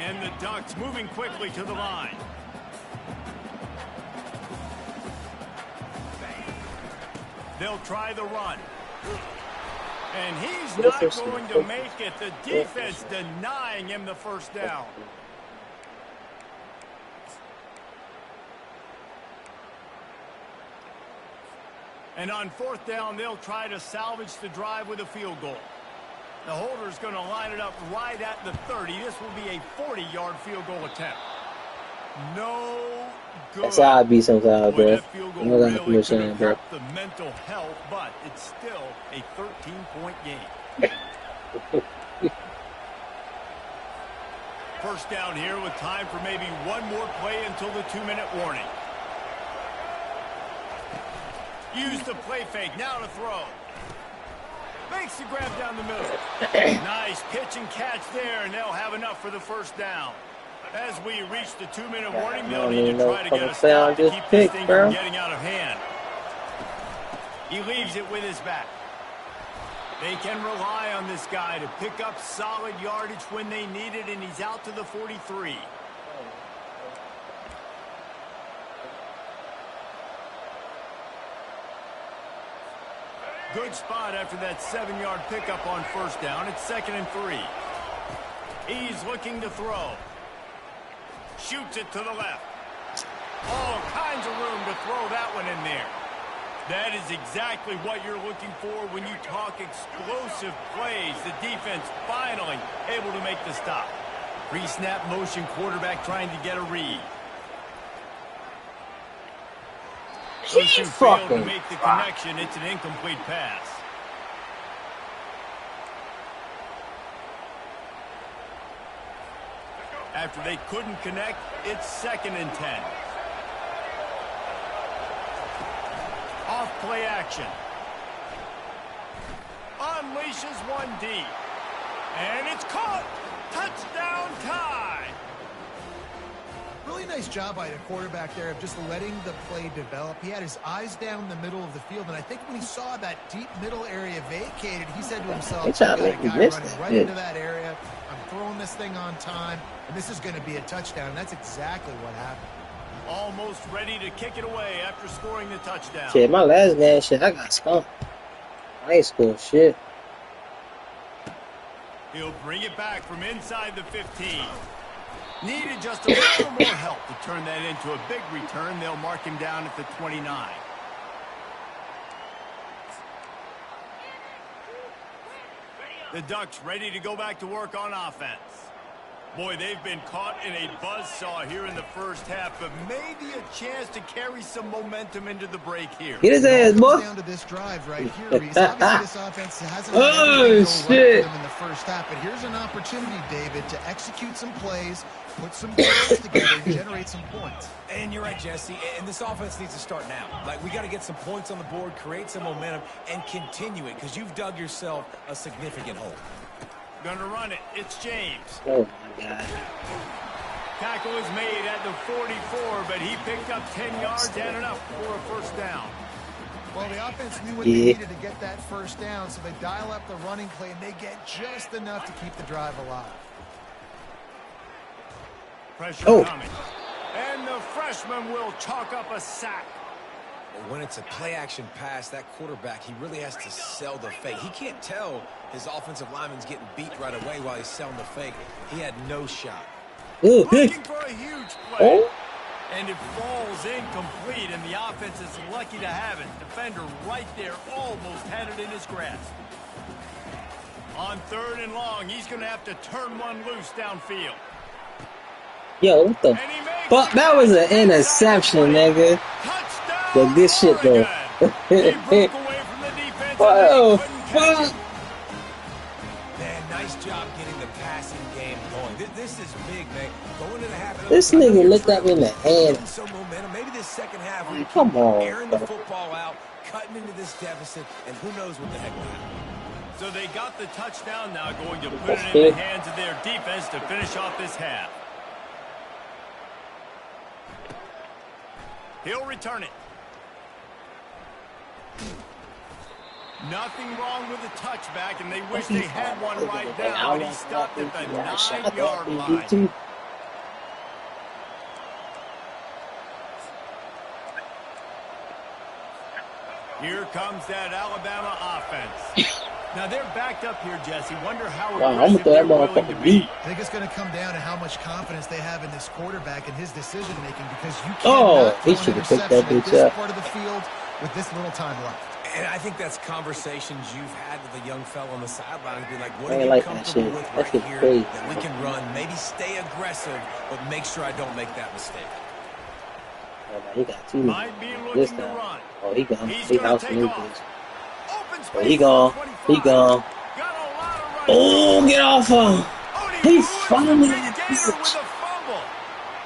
And the Ducks moving quickly to the line. They'll try the run. And he's not going to make it. The defense denying him the 1st down. And on 4th down, they'll try to salvage the drive with a field goal. The holder's going to line it up right at the 30. This will be a 40-yard field goal attempt. No good. That's how I be sometimes, bro. That field goal really could have helped the mental health, but it's still a 13-point game. 1st down here with time for maybe one more play until the 2-minute warning. Use the play fake. Now to throw. Makes the grab down the middle. Nice pitch and catch there, and they'll have enough for the 1st down. As we reach the 2-minute warning, they'll need to try to get a stop to keep this thing from getting out of hand. He leaves it with his back. They can rely on this guy to pick up solid yardage when they need it, and he's out to the 43. Good spot after that 7-yard pickup on 1st down. It's 2nd and 3. He's looking to throw. Shoots it to the left. All kinds of room to throw that one in there. That is exactly what you're looking for when you talk explosive plays. The defense finally able to make the stop. Pre-snap motion, quarterback trying to get a read. Ocean failed to make the connection. It's an incomplete pass. After they couldn't connect, it's 2nd and 10. Off play action. Unleashes one deep. And it's caught. Touchdown tie. Really nice job by the quarterback there of just letting the play develop. He had his eyes down the middle of the field, and I think when he saw that deep middle area vacated, he said to himself, I got a guy running right into that area. I'm throwing this thing on time, and this is going to be a touchdown. And that's exactly what happened. Almost ready to kick it away after scoring the touchdown. Shit, my last game, shit, I got skunked. I ain't scored shit. He'll bring it back from inside the 15. Needed just a little more help to turn that into a big return. They'll mark him down at the 29. The Ducks ready to go back to work on offense. Boy, they've been caught in a buzzsaw here in the first half, but maybe a chance to carry some momentum into the break here. Get his ass, boy. Down to this drive right here, Reese. Obviously, this offense hasn't had everything go right for them in the first half, but here's an opportunity, David, to execute some plays, put some goals together, and generate some points. And you're right, Jesse, and this offense needs to start now. Like, we got to get some points on the board, create some momentum, and continue it, because you've dug yourself a significant hole. Gonna run it. It's James. Oh, my God. Tackle is made at the 44, but he picked up 10 yards and enough for a first down. Well, the offense knew what they needed to get that first down, so they dial up the running play, and they get just enough to keep the drive alive. Pressure coming. And the freshman will chalk up a sack. When it's a play-action pass, that quarterback, he really has to sell the fake. He can't tell his offensive lineman's getting beat right away while he's selling the fake. He had no shot. Ooh, looking for a huge play. And it falls incomplete, and the offense is lucky to have it. Defender right there almost had it in his grasp. On 3rd and long, he's going to have to turn one loose downfield. Yo, what the fuck? That was an interception, nigga. But good shit, though. Wow, fuck. Man, nice job getting the passing game going. This is big, man. Going to the half. This nigga looked up in the hand. So momentum. Maybe this second half, we come on, airing the football out, cutting into this deficit, and who knows what the heck will happen. So they got the touchdown now, going to put it in the hands of their defense to finish off this half. He'll return it. Nothing wrong with the touchback, and they wish they had one right now, but he stopped at the 9-yard line. Here comes that Alabama offense. Now they're backed up here, Jesse. Wonder how aggressive they're willing to be. I think it's going to come down to how much confidence they have in this quarterback and his decision-making, because you cannot he should have picked that bitch up. Part of the field with this little time left. And I think that's conversations you've had with a young fellow on the sideline and be like, what are you comfortable with right here that we can run? Maybe stay aggressive, but make sure I don't make that mistake. Oh, man, he got 2 Might be this looking to time. run. Oh, he gone. He's He gonna out take for off. Open Oh, space he gone. at the He 25. gone. Got a lot of running. Oh, get off him. He fumbling that with bitch. a fumble.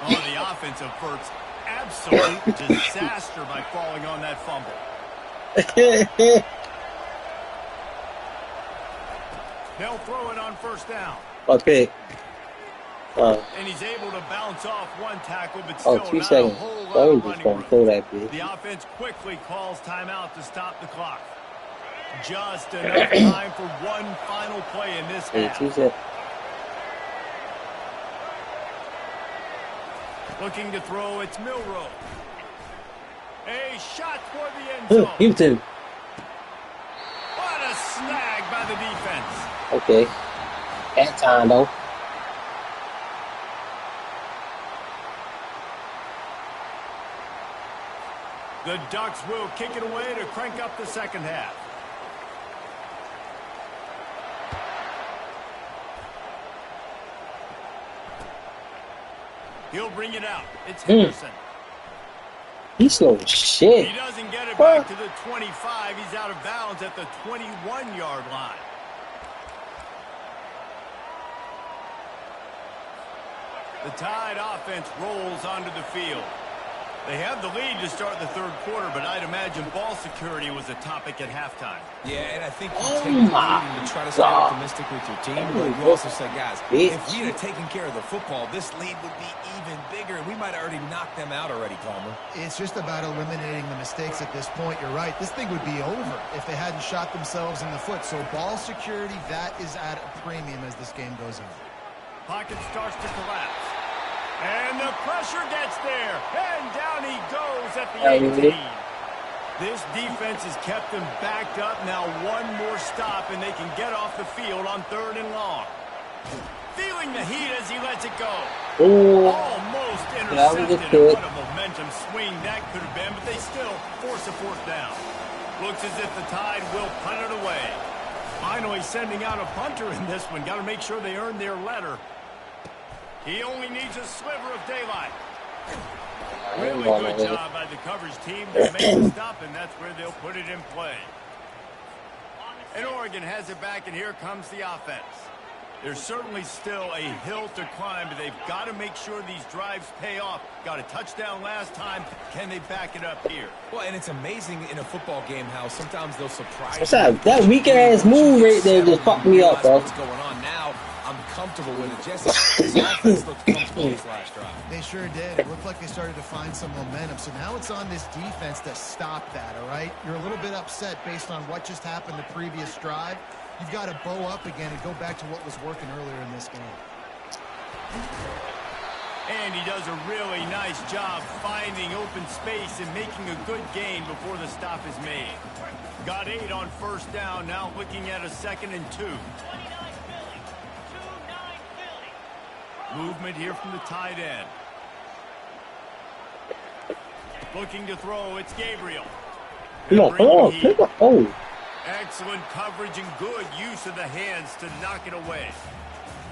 Oh, the offensive first absolute disaster by falling on that fumble. They'll throw it on first down. Okay. And he's able to bounce off one tackle, but still 2 not seconds. a whole lot So of he just running gonna room. throw that bitch. The offense quickly calls timeout to stop the clock. Just enough time for one final play in this Hey, half. 2 seconds. Looking to throw, it's Milroe. A shot toward the end zone. Houston. What a snag by the defense. Okay. That time, though. The Ducks will kick it away to crank up the second half. He'll bring it out. It's Henderson. He's slow as shit. He doesn't get it back to the 25. He's out of bounds at the 21-yard line. The Tide offense rolls onto the field. They have the lead to start the third quarter, but I'd imagine ball security was a topic at halftime. Yeah, and I think you take the lead and you try to stay optimistic with your team, but you also say, guys, if we had taken care of the football, this lead would be even bigger, and we might have already knocked them out already, Palmer. It's just about eliminating the mistakes at this point. You're right. This thing would be over if they hadn't shot themselves in the foot. So ball security, that is at a premium as this game goes on. Pocket starts to collapse. And the pressure gets there. And down he goes at the 18. This defense has kept them backed up. Now one more stop, and they can get off the field on 3rd and long. Feeling the heat as he lets it go. Almost intercepted. What a momentum swing that could have been, but they still force a 4th down. Looks as if the Tide will punt it away. Finally sending out a punter in this one. Got to make sure they earn their letter. He only needs a sliver of daylight. Really good job by the coverage team to make the stop, and that's where they'll put it in play. And Oregon has it back, and here comes the offense. There's certainly still a hill to climb, but they've got to make sure these drives pay off. Got a touchdown last time. Can they back it up here? Well, and it's amazing in a football game how sometimes they'll surprise What's up? That weak-ass move right there just fucked me up, bro. What's going on now? I'm comfortable with it. Jesse, the offense looked comfortable this last drive. They sure did. It looked like they started to find some momentum. So now it's on this defense to stop that, all right? You're a little bit upset based on what just happened the previous drive. You've got to bow up again and go back to what was working earlier in this game. And he does a really nice job finding open space and making a good gain before the stop is made. Got 8 on 1st down, now looking at a 2nd and 2. Movement here from the tight end. Looking to throw, it's Gabriel. Come on, come on. Oh. Excellent coverage and good use of the hands to knock it away.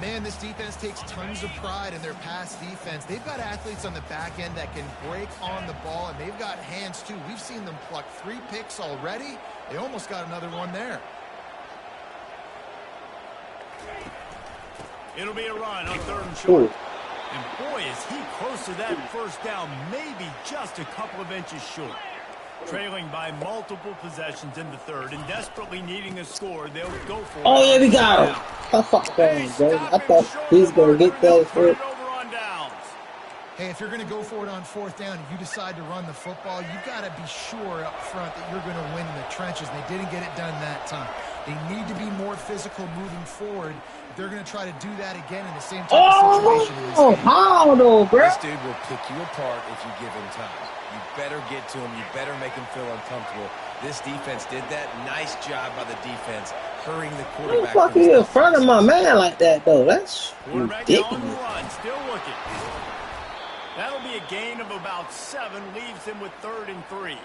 Man, this defense takes tons of pride in their pass defense. They've got athletes on the back end that can break on the ball, and they've got hands, too. We've seen them pluck 3 picks already. They almost got another one there. It'll be a run on 3rd and short. And boy, is he close to that 1st down, maybe just a couple of inches short. Trailing by multiple possessions in the 3rd and desperately needing a score, they'll go for it. Oh, yeah, we got him. I thought he was going to get that shit. Hey, if you're going to go for it on 4th down and you decide to run the football, you've got to be sure up front that you're going to win in the trenches. They didn't get it done that time. They need to be more physical moving forward. They're going to try to do that again in the same type of situation in this game. How though, bro? This dude will pick you apart if you give him time. You better get to him. You better make him feel uncomfortable. This defense did that. Nice job by the defense, hurrying the quarterback. Why the fuck are you in front of my man like that, though? That's ridiculous. On the run, still looking. That'll be a gain of about 7, leaves him with 3rd and 3.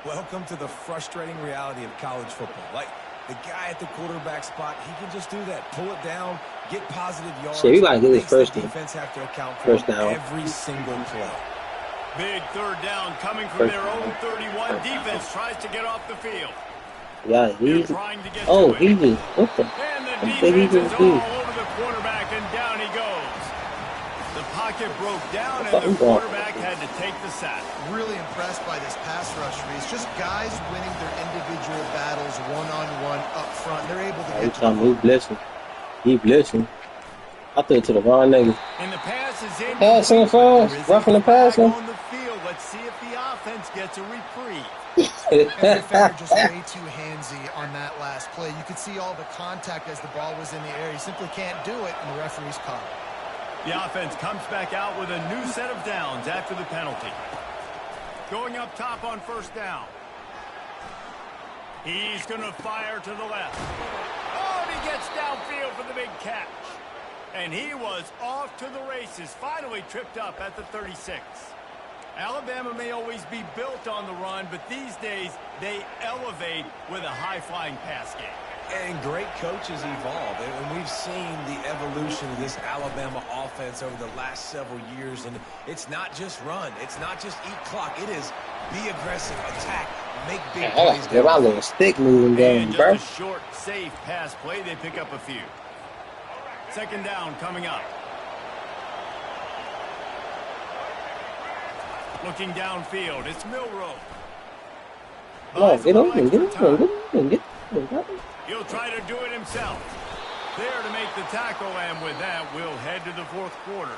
Welcome to the frustrating reality of college football. Like, the guy at the quarterback spot, he can just do that. Pull it down, get positive yards. Shit, we gotta get this first defense have to account for first down every single play. Big 3rd down coming from their own 31. Defense tries to get off the field. Yeah, he's... Oh, he just... What the... And the defense is all over the quarterback, and down he goes. The pocket broke down, and the quarterback had to take the sack. Really impressed by this pass rush, Reese. Just guys winning their individual battles one-on-one up front. They're able to get to He blessing. He blessing. I threw it to the wrong nigga. And the pass is in. Passing fast. Roughing the passing. On the field. Let's see if the offense gets a reprieve. And just way too handsy on that last play. You could see all the contact as the ball was in the air. He simply can't do it, and the referee's caught it. The offense comes back out with a new set of downs after the penalty. Going up top on 1st down. He's going to fire to the left. Oh, and he gets downfield for the big catch. And he was off to the races, finally tripped up at the 36. Alabama may always be built on the run, but these days they elevate with a high-flying pass game. And great coaches evolve, and we've seen the evolution of this Alabama offense over the last several years, and it's not just run, it's not just eat clock, it is be aggressive, attack, make big plays. Get my little stick moving down, bro. And just a short, safe pass play, they pick up a few. 2nd down coming up. Looking downfield, it's Milroe. Come on, get over and get Extra over time. and get over. He'll try to do it himself. There to make the tackle, and with that, we'll head to the fourth quarter.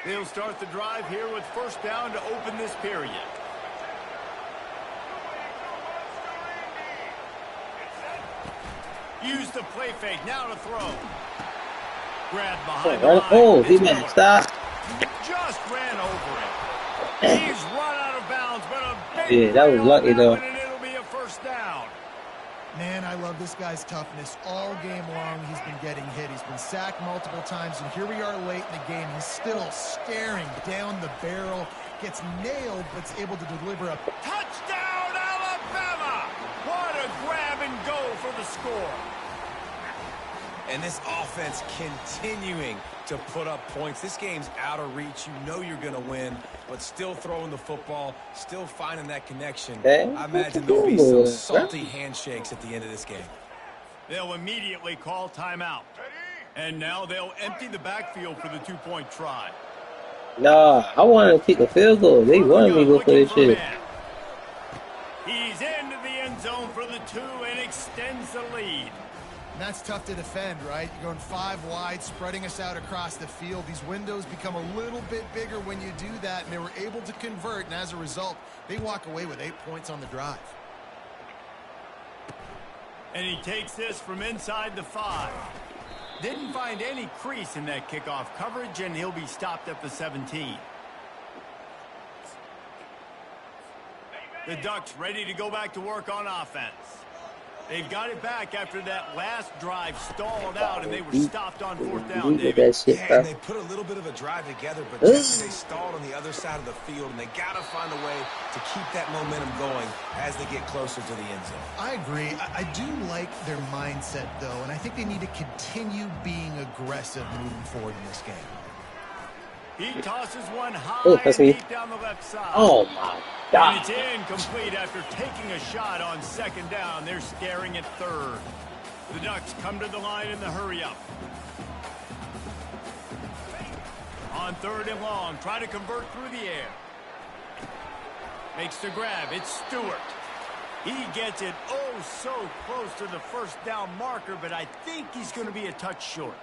They'll start the drive here with first down to open this period. Use the play fake, now to throw. Grab behind the line. Oh, he It's man, Miller. stop. Just ran over it. He's run out of bounds, but a big Yeah, that play was on lucky, though. one, and it'll be a first down. Man, I love this guy's toughness. All game long, he's been getting hit. He's been sacked multiple times, and here we are late in the game. He's still staring down the barrel, gets nailed, but's able to deliver a Touchdown, Alabama! What a grab and go for the score. And this offense continuing to put up points. This game's out of reach. You know you're going to win, but still throwing the football, still finding that connection. Okay. I imagine there'll be some salty handshakes at the end of this game. They'll immediately call timeout. And now they'll empty the backfield for the two-point try. Nah, I wanted to kick the field goal. They wanted me to go for this Looking shit. man. He's into the end zone for the 2 and extends the lead. And that's tough to defend, right? You're going 5 wide, spreading us out across the field. These windows become a little bit bigger when you do that, and they were able to convert, and as a result, they walk away with 8 points on the drive. And he takes this from inside the 5. Didn't find any crease in that kickoff coverage, and he'll be stopped at the 17. The Ducks ready to go back to work on offense. They've got it back after that last drive stalled out, and they were stopped on fourth down, Get David. that shit, Yeah, bro. and they put a little bit of a drive together, but Jesse, they stalled on the other side of the field, and they got to find a way to keep that momentum going as they get closer to the end zone. I agree. I do like their mindset, though, and I think they need to continue being aggressive moving forward in this game. He tosses one high Oh, and that's me. deep down the left side. Oh my And god. it's incomplete after taking a shot on second down. They're staring at third. The Ducks come to the line in the hurry-up. On third and long, try to convert through the air. Makes the grab. It's Stewart. He gets it oh so close to the first down marker, but I think he's going to be a touch short.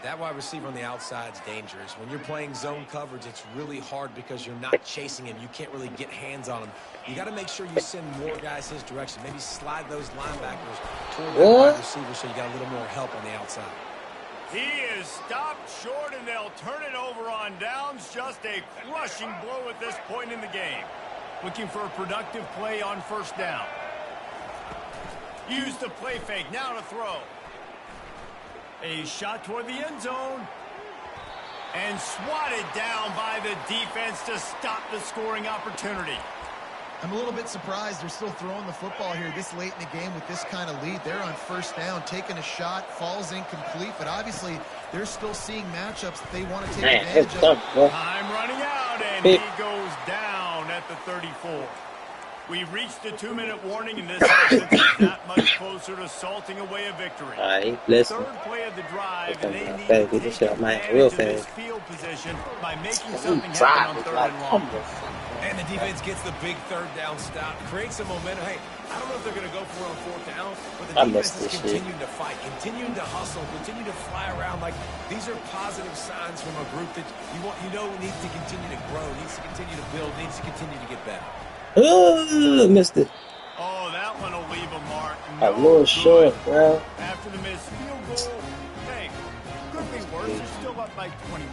That wide receiver on the outside is dangerous. When you're playing zone coverage, it's really hard because you're not chasing him. You can't really get hands on him. You got to make sure you send more guys his direction. Maybe slide those linebackers toward that wide receiver so you got a little more help on the outside. He is stopped short, and they'll turn it over on downs. Just a crushing blow at this point in the game. Looking for a productive play on first down. Use the play fake. Now to throw. A shot toward the end zone. And swatted down by the defense to stop the scoring opportunity. I'm a little bit surprised they're still throwing the football here this late in the game with this kind of lead. They're on first down, taking a shot, falls incomplete, but obviously they're still seeing matchups that they want to take Man, advantage it's of. tough, bro. Time running out, and he goes down at the 34. We've reached the 2-minute warning, and this offense is that much closer to salting away a victory. Alright, bless him. Third play of the drive, and they need Better to get this take shit out my hand advantage real of this fast. field position by making He something tried happen on it third like and long. humble. And the defense gets the big third down stop, creates some momentum. Hey, I don't know if they're going to go for it on fourth down, but the I defense missed is this shit. continuing to fight, continuing to hustle, continuing to fly around. Like, these are positive signs from a group that needs to continue to grow, needs to continue to build, needs to continue to get better. Oh, missed it. Oh, that one will leave a mark. A No little good. short, bro. After the missed field goal, hey, could be worse. They're still up by 21.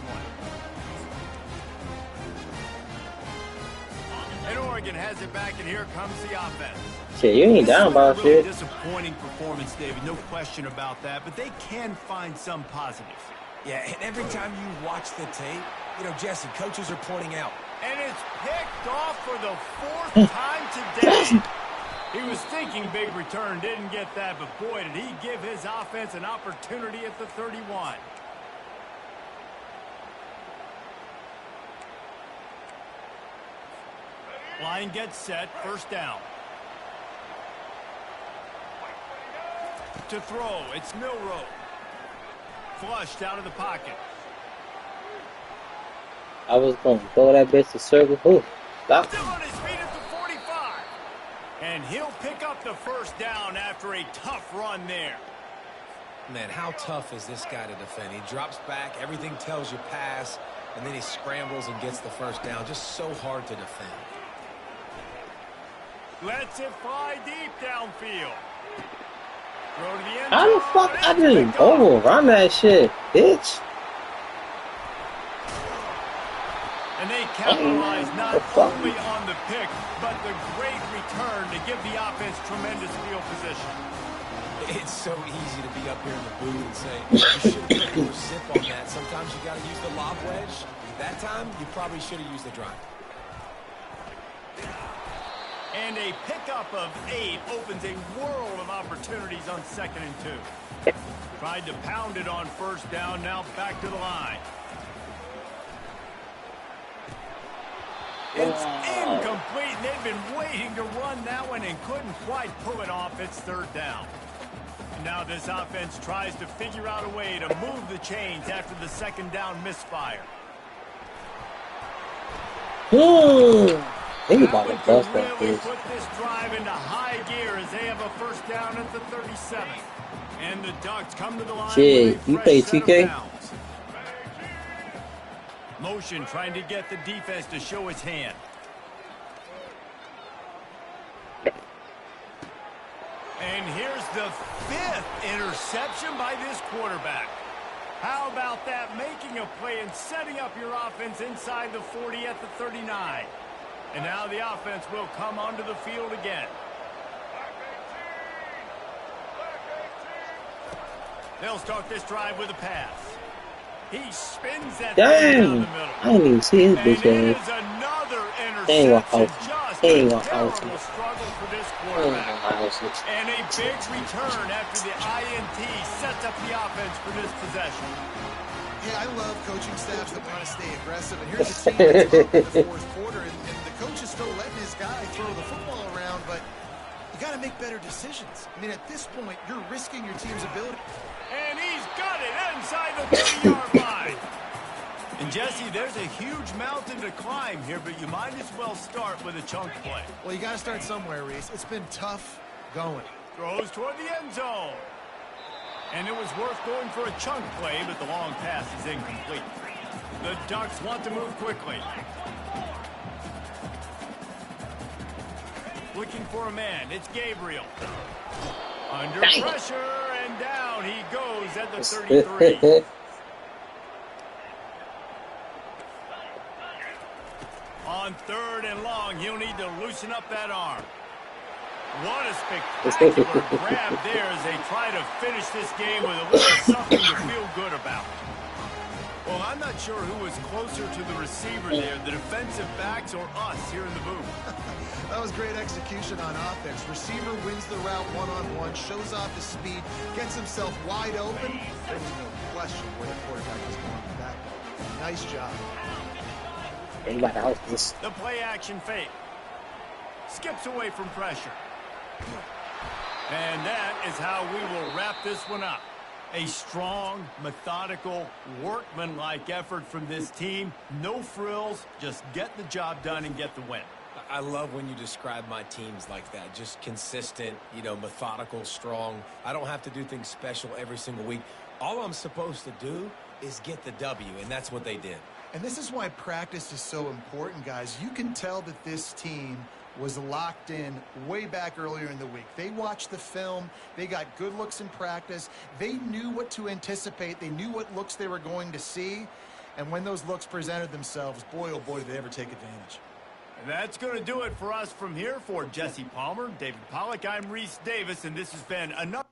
And Oregon has it back, and here comes the offense. Shit, you ain't down This about is a really shit. disappointing performance, David. No question about that. But they can find some positives. Yeah, and every time you watch the tape, Jesse, coaches are pointing out. And it's picked off for the 4th time today. He was thinking big return, didn't get that, but boy, did he give his offense an opportunity at the 31. Line gets set, first down. To throw, it's Milroe. Flushed out of the pocket. I was going to throw that bitch to circle. Ooh, stop. Still on his feet at the 45. And he'll pick up the first down after a tough run there. Man, how tough is this guy to defend? He drops back, everything tells you pass, and then he scrambles and gets the first down. Just so hard to defend. Lets it fly deep downfield. Throw to the end How the zone. fuck I It's just picked off. overrun that shit, bitch? And they capitalize not the fuck? only on the pick, but the great return to give the offense tremendous field position. It's so easy to be up here in the booth and say, you should have taken a sip on that. Sometimes you got to use the lob wedge. That time, you probably should have used the drive. And a pickup of 8 opens a world of opportunities on 2nd and 2. Tried to pound it on first down, now back to the line. It's incomplete. They've been waiting to run that one and couldn't quite pull it off. It's 3rd down. Now this offense tries to figure out a way to move the chains after the 2nd down misfire. Think about it, bust that Really bitch. put this drive into high gear as they have a first down at the 37. And the Ducks come to the line Shit, with a you fresh play set of 2K? downs. Motion trying to get the defense to show his hand. And here's the 5th interception by this quarterback. How about that? Making a play and setting up your offense inside the 40 at the 39. And now the offense will come onto the field again. They'll start this drive with a pass. He spins that thing down Damn! the middle. I didn't even see his And bitch it ass. is another They ain't gonna interception. house him. Just They ain't a gonna house him. terrible struggle for this They ain't quarterback. gonna house him. And a big return after the INT sets up the offense for this possession. Yeah, I love coaching staffs that want to stay aggressive. And here's a team that's up in the 4th quarter, and the coach is still letting his guy throw the football around, but you got to make better decisions. I mean, at this point, you're risking your team's ability. And he's got it inside the 30-yard line. And, Jesse, there's a huge mountain to climb here, but you might as well start with a chunk play. Well, you got to start somewhere, Reese. It's been tough going. Throws toward the end zone. And it was worth going for a chunk play, but the long pass is incomplete. The Ducks want to move quickly. Looking for a man. It's Gabriel. Under pressure, and down he goes at the 33. On 3rd and long, he'll need to loosen up that arm. What a spectacular grab there as they try to finish this game with a little something to feel good about. Well, I'm not sure who was closer to the receiver there, the defensive backs or us here in the booth. That was great execution on offense. Receiver wins the route one-on-one, shows off his speed, gets himself wide open. There was no question where the quarterback was going with that ball. Nice job. Anybody house this? The play action fake. Skips away from pressure. And that is how we will wrap this one up. A strong, methodical, workmanlike effort from this team. No frills, just get the job done and get the win. I love when you describe my teams like that. Just consistent, you know, methodical, strong. I don't have to do things special every single week. All I'm supposed to do is get the W, and that's what they did. And this is why practice is so important, guys. You can tell that this team was locked in way back earlier in the week. They watched the film. They got good looks in practice. They knew what to anticipate. They knew what looks they were going to see. And when those looks presented themselves, boy, oh boy, did they ever take advantage. And that's going to do it for us from here. For Jesse Palmer, David Pollack, I'm Reese Davis, and this has been another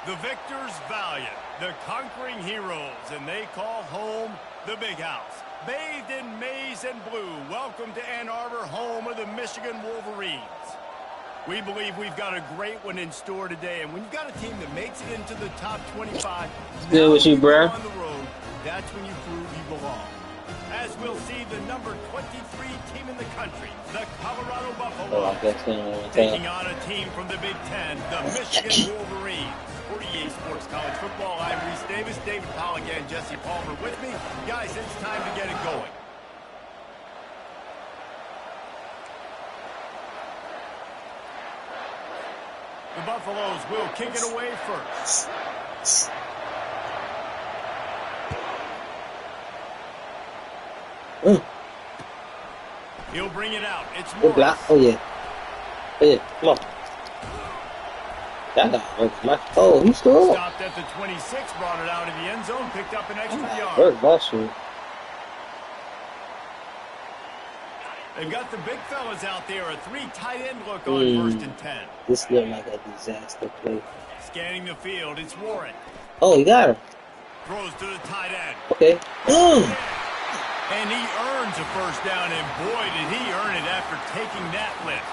The victors valiant, the conquering heroes, and they call home the Big House. Bathed in maize and blue, welcome to Ann Arbor, home of the Michigan Wolverines. We believe we've got a great one in store today, and when you've got a team that makes it into the top 25, Good with you, bro. on the road, that's when you prove you belong. As we'll see the number 23 team in the country, the Colorado Buffaloes, taking on a team from the Big Ten, the Michigan Wolverines. 48 Sports College Football, I'm Reese Davis, David Pollock, and Jesse Palmer with me. Guys, it's time to get it going. The Buffaloes will kick it away first. He'll bring it out. It's Good block. Morris. Oh, yeah. Oh, yeah. Come on. That guy, oh, he scored. Stopped at the 26, brought it out of the end zone, picked up an extra yard. Good ball shoot. They've got the big fellas out there, a 3 tight end look on 1st and 10. This looked like a disaster play. Scanning the field, it's Warren. Oh, he got him. Throws to the tight end. Okay. And he earns a first down, and boy, did he earn it after taking that lift.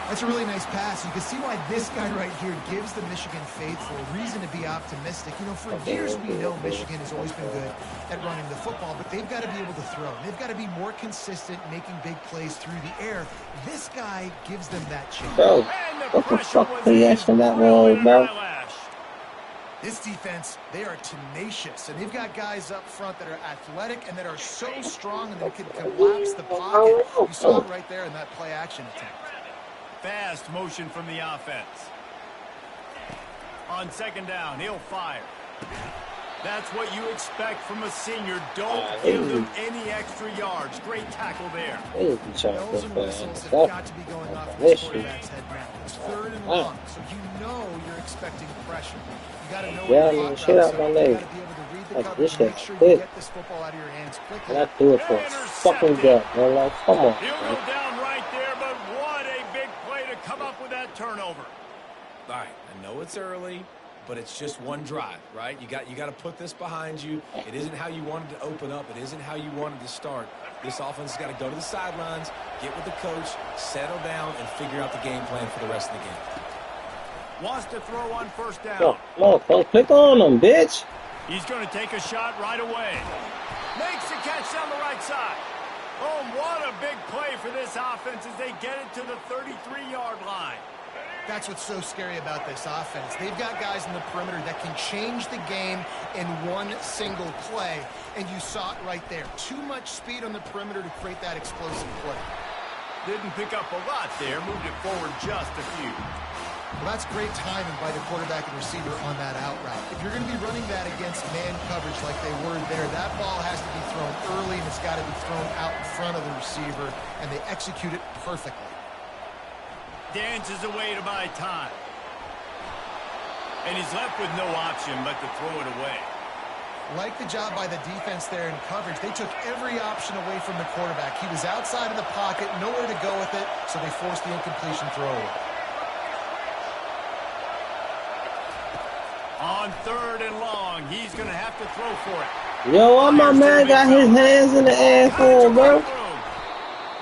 That's a really nice pass. You can see why this guy right here gives the Michigan faithful a reason to be optimistic. You know, for years we know Michigan has always been good at running the football, but they've got to be able to throw. They've got to be more consistent making big plays through the air. This guy gives them that chance. Bro, what the fuck are you asking that one, bro? This defense, they are tenacious, and they've got guys up front that are athletic and that are so strong and they can collapse the pocket. You saw it right there in that play action attempt. Fast motion from the offense. On 2nd down, he'll fire. That's what you expect from a senior. Don't give them any extra yards. Great tackle there. Bells and whistles have got to be going off in this quarterback's head now. It's 3rd and long, so you know you're expecting pressure. You got to know where the shit out my leg. You got to be able to read the coverage, make sure you get this football out of your hands quickly. And I do it for a fucking gut, man. Like, come on. He'll go down right there, but what a big play to come up with that turnover. All right, I know it's early, but it's just one drive, right? You got to put this behind you. It isn't how you wanted to open up. It isn't how you wanted to start. This offense has got to go to the sidelines, get with the coach, settle down, and figure out the game plan for the rest of the game. Wants to throw on 1st down. Come on, click on him, bitch. He's going to take a shot right away. Makes the catch down the right side. Oh, what a big play for this offense as they get it to the 33-yard line. That's what's so scary about this offense. They've got guys in the perimeter that can change the game in one single play, and you saw it right there. Too much speed on the perimeter to create that explosive play. Didn't pick up a lot there, moved it forward just a few. Well, that's great timing by the quarterback and receiver on that out route. If you're going to be running that against man coverage like they were there, that ball has to be thrown early, and it's got to be thrown out in front of the receiver, and they execute it perfectly. Dances away to buy time. And he's left with no option but to throw it away. Like the job by the defense there in coverage. They took every option away from the quarterback. He was outside of the pocket, nowhere to go with it, so they forced the incompletion throw away. On 3rd and long, he's going to have to throw for it. Yo, why my man got his hands in the air for him, bro?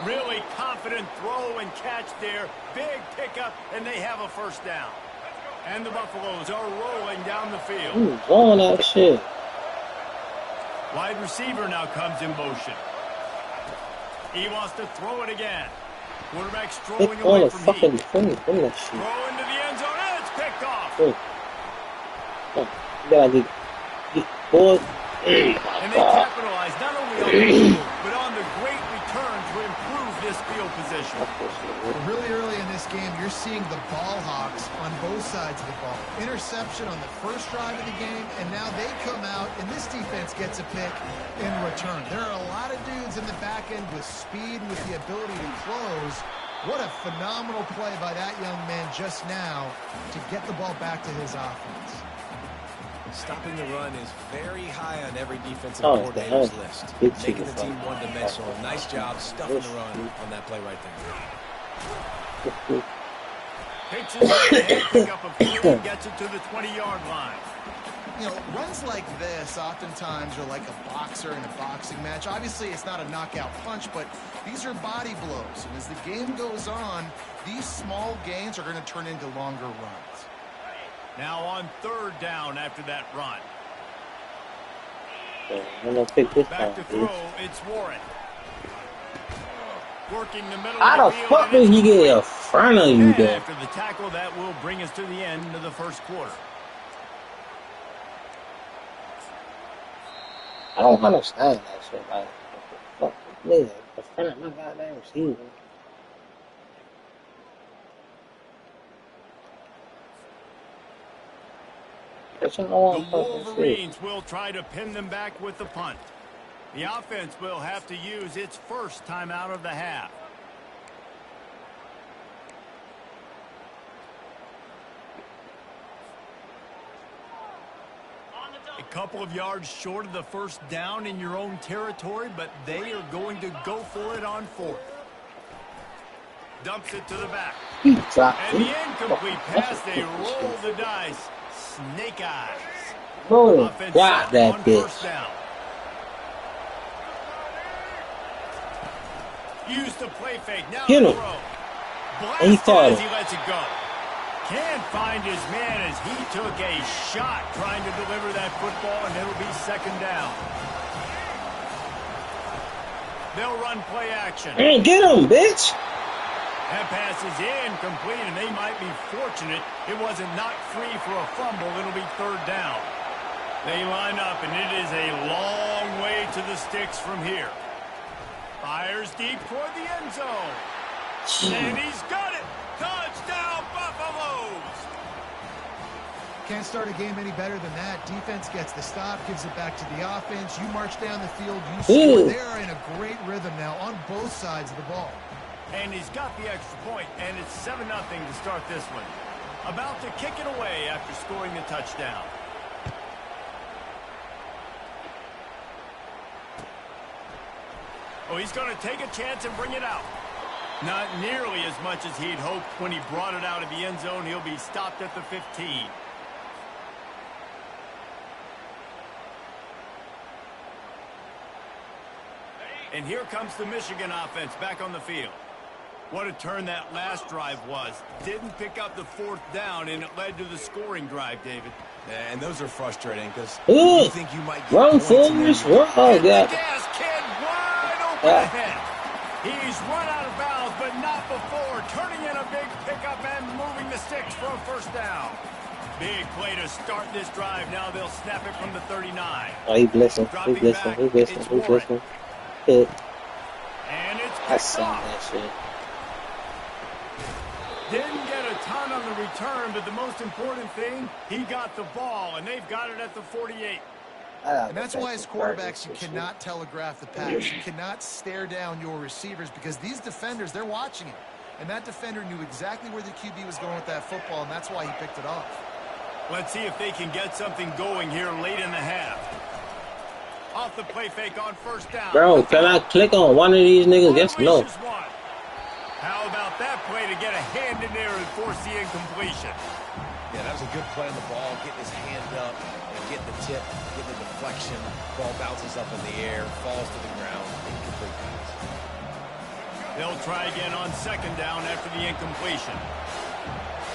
Really confident throw and catch there. Big pickup, and they have a 1st down. And the Buffaloes are rolling down the field. Ooh, blowing that shit. Wide receiver now comes in motion. He wants to throw it again. Quarterback strolling away from fucking Heat. thing. Throw that shit. Throw into the end zone, and it's picked off. Hey. Oh, you gotta get boy. And they capitalize not only on the field, but on the great return to improve this field position. Really early in this game, you're seeing the ball hogs on both sides of the ball. Interception on the first drive of the game, and now they come out, and this defense gets a pick in return. There are a lot of dudes in the back end with speed, with the ability to close. What a phenomenal play by that young man just now to get the ball back to his offense. Stopping the run is very high on every defensive coordinator's list. Making the team one-dimensional. Nice job stuffing the run on that play right there. Picks his way ahead, pick up a 3, and gets it to the 20-yard line. You know, runs like this oftentimes are like a boxer in a boxing match. Obviously, it's not a knockout punch, but these are body blows. And as the game goes on, these small gains are going to turn into longer runs. Now on 3rd down after that run. I'm gonna pick this Back to time, throw, dude. it's Warren. Working the middle How of the the field. fuck did he get in front of you, And though? after the tackle, that will bring us to the end of the first quarter. I don't understand that shit. Like, what the fuck? Nigga, in front of my goddamn receiver. Bitch, I don't The want fucking shit. Wolverines will try to pin them back with the punt. The offense will have to use its first timeout of the half. A couple of yards short of the first down in your own territory, but they are going to go for it on 4th. Dumps it to the back. He dropped And it. the incomplete pass, they roll the dice. Snake eyes. Bro, Offense drop set that on bitch. first down. Use the play fake. Now Get the him. throw. And he Blasted caught as him. he lets it go. Can't find his man as he took a shot trying to deliver that football, and it'll be 2nd down. They'll run play action. Hey, get him, bitch. That pass is incomplete, and they might be fortunate it wasn't knocked free for a fumble. It'll be 3rd down. They line up, and it is a long way to the sticks from here. Fires deep toward the end zone. And he's got it. Touchdown, Buffaloes. Can't start a game any better than that. Defense gets the stop, gives it back to the offense. You march down the field, you score. Ooh. They're in a great rhythm now on both sides of the ball. And he's got the extra point, and it's 7-0 to start this one. About to kick it away after scoring the touchdown. Oh, he's going to take a chance and bring it out. Not nearly as much as he'd hoped when he brought it out of the end zone. He'll be stopped at the 15. And here comes the Michigan offense back on the field. What a turn that last drive was. Didn't pick up the 4th down, and it led to the scoring drive, David. And those are frustrating because Ooh. you think you might get Wrong points and then foolish. you- Oh, Hit the God. gas, kid, wide open ahead. He's run out of bounds, but not before. Turning in a big pickup and moving the sticks for a 1st down. Big play to start this drive. Now they'll snap it from the 39. Oh, he blitzing. He Dropping blitzing. back, He blitzing. it's He Warren. blitzing. Hit. And it's I picked seen off. that shit. Didn't get a ton on the return, but the most important thing, he got the ball, and they've got it at the 48. And that's why as quarterbacks, you cannot telegraph the pass. You cannot stare down your receivers because these defenders, they're watching it. And that defender knew exactly where the QB was going with that football, and that's why he picked it off. Let's see if they can get something going here late in the half. Off the play fake on 1st down. Bro, can I click on one of these niggas? Yes, no. Unleashes one. How about that play to get a hand in there and force the incompletion? Yeah, that was a good play on the ball, getting his hand up, and getting the tip, getting the deflection. Ball bounces up in the air, falls to the ground, incomplete pass. They'll try again on 2nd down after the incompletion.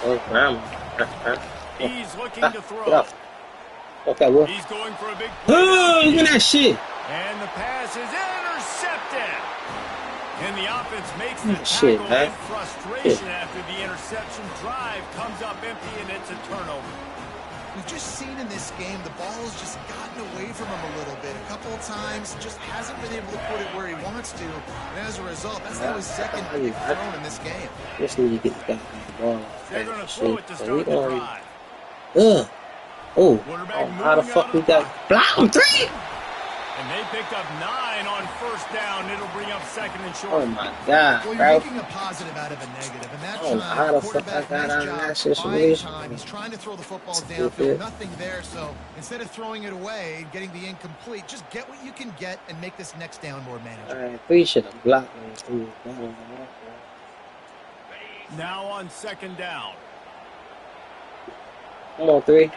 Oh, grandma. He's looking to throw. Get off. Okay, well. He's going for a big play. Oh, look at that shit. And the pass is intercepted. And the offense makes the Shit, tackle man. in frustration after the interception. Drive comes up empty, and it's a turnover. We've just seen in this game the ball has just gotten away from him a little bit. A couple of times, just hasn't been able to put it where he wants to. And as a result, that's now his 2nd big thrown in this game. This nigga gets got the ball. They're going to throw it to So start the already. drive. Oh, Quarterback how the moving fuck out we of the got blown 3? And they picked up 9 on 1st down. It'll bring up 2nd and short. Oh my god, Well, bro. you're making a positive out of a negative, and that Oh, how time, the fuck I quarterback, got out of that nice job buying situation? time. He's trying to throw the football Stupid. downfield, nothing there, so instead of throwing it away and getting the incomplete, just get what you can get and make this next down more manageable. Alright, 3 should have blocked me. Ooh, Now on second down. Come on, 3.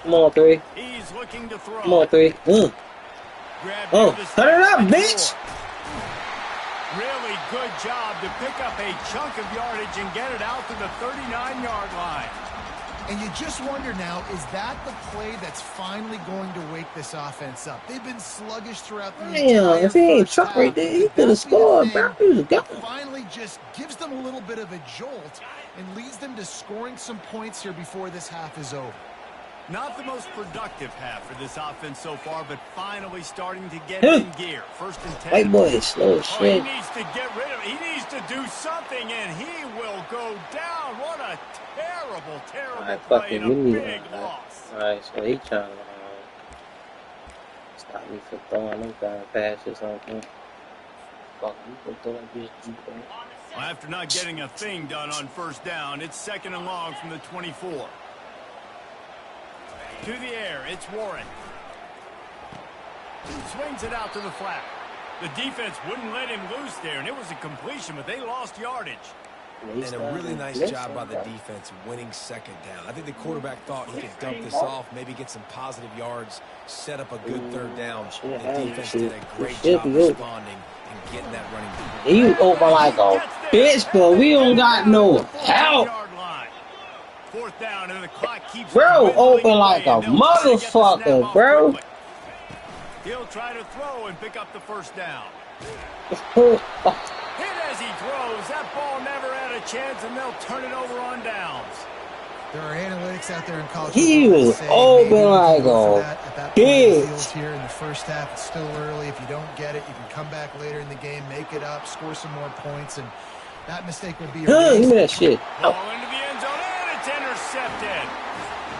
Come on, 3. He's looking to throw. Come on, 3. Oh, cut it up, bitch! Really good job to pick up a chunk of yardage and get it out to the 39-yard line. And you just wonder now, is that the play that's finally going to wake this offense up? They've been sluggish throughout the entire Damn, if he ain't first Chuck half. right there, he could have scored, bro. He was gone. Finally just gives them a little bit of a jolt and leads them to scoring some points here before this half is over. Not the most productive half for this offense so far, but finally starting to get in gear. First and 10. White boy is slow as He shit. needs to get rid of it. He needs to do something, and he will go down. What a terrible, terrible Alright, play fucking, and we a need big loss. Alright, so he trying to stop me from throwing them kind of passes or something. Fuck, you can throw that bitch deep, man. Well, after not getting a thing done on first down, it's second and long from the 24. To the air, it's Warren. Swings it out to the flat. The defense wouldn't let him loose there, and it was a completion, but they lost yardage. And a really nice job by the defense winning second down. I think the quarterback thought he could dump this off, maybe get some positive yards, set up a good third down. The defense did a great job responding and getting that running back. You open like a bitch, but we don't got no help. Fourth down, and the clock keeps Bro, open like a motherfucker, bro. He'll try to throw and pick up the first down. Hit as he throws. That ball never had a chance, and they'll turn it over on downs. There are analytics out there in college. He was open like a bitch. Here in the first half, it's still early. If you don't get it, you can come back later in the game, make it up, score some more points, and that mistake would be. Give me that shit. Ball into the end zone, and it's intercepted.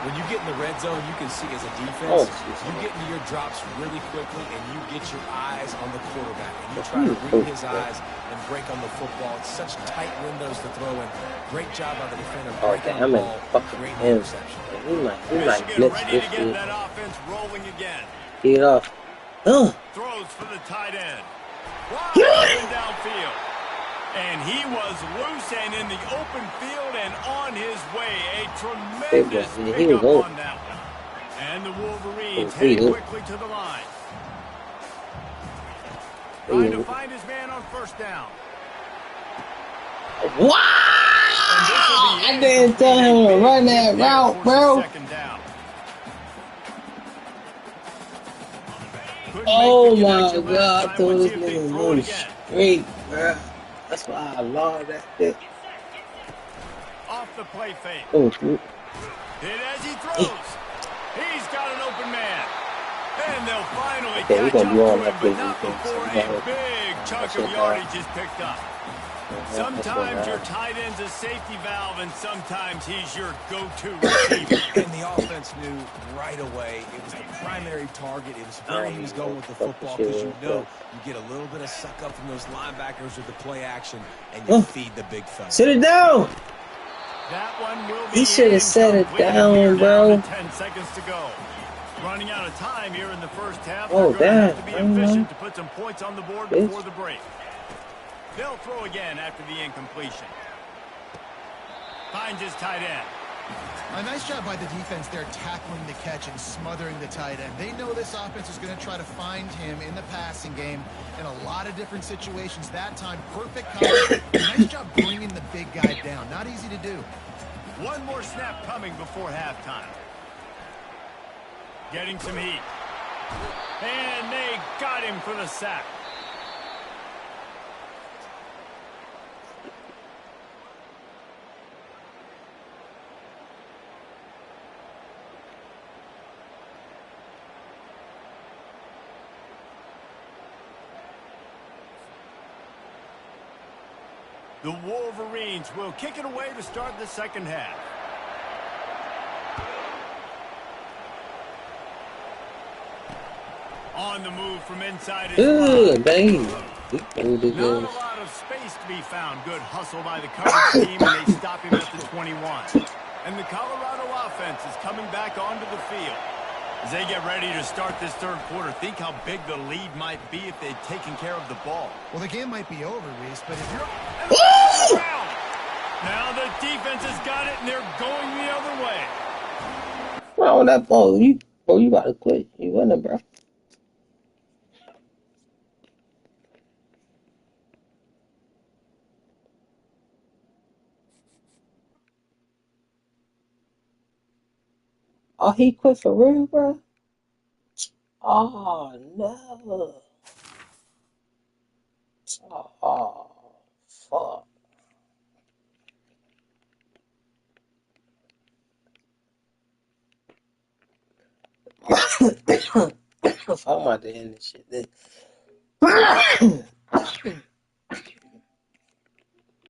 When you get in the red zone, you can see as a defense, you get into your drops really quickly, and you get your eyes on the quarterback. And you try to read his eyes and break on the football. It's such tight windows to throw in. Great job by the defender. Breaking the ball. Great interception. He might Michigan blitz ready this to get shit. that offense rolling again. Get it off. Throws for the tight end. Wide downfield. And he was loose and in the open field and on his way. A tremendous pickup on that one. And the Wolverines head quickly to the line. Trying to find his man on first down. Wow! I didn't tell him to run that route, bro. Second down. Oh my God, I told this nigga to go straight, bro. That's why I love that shit. Off the play fake. Oh, shoot. Hit as he throws. He's got an open man. And they'll finally Okay, we're catch gonna up do all to that him, but business not thing, before so a big chunk of yardage is picked up. Sometimes your tight end's a safety valve, and sometimes he's your go-to receiver. And the offense knew right away it was the primary target. It was where he was going with the football, because you know you get a little bit of suck up from those linebackers with the play action, and you feed the big fella. Sit it down. That one will be He should have set it down, down bro. to 10 seconds to go. Running out of time here in the first half. Oh, They're going to have to be damn. efficient to put some points on the board before the break. They'll throw again after the incompletion. Finds his tight end. A nice job by the defense there tackling the catch and smothering the tight end. They know this offense is going to try to find him in the passing game in a lot of different situations. That time, perfect coverage. Nice job bringing the big guy down. Not easy to do. One more snap coming before halftime. Getting some heat. And they got him for the sack. The Wolverines will kick it away to start the second half. On the move from inside his Good, baby. Not a lot of space to be found. Good hustle by the coverage team, and they stop him at the 21. And the Colorado offense is coming back onto the field. As they get ready to start this third quarter, think how big the lead might be if they'd taken care of the ball. Well, the game might be over, Reese, but if you're... Now the defense has got it, and they're going the other way. What's wrong with that ball? You about to quit. You winning, bro. Oh, he quit for real, bro? Oh, no. Oh, fuck. I'm about to end this shit.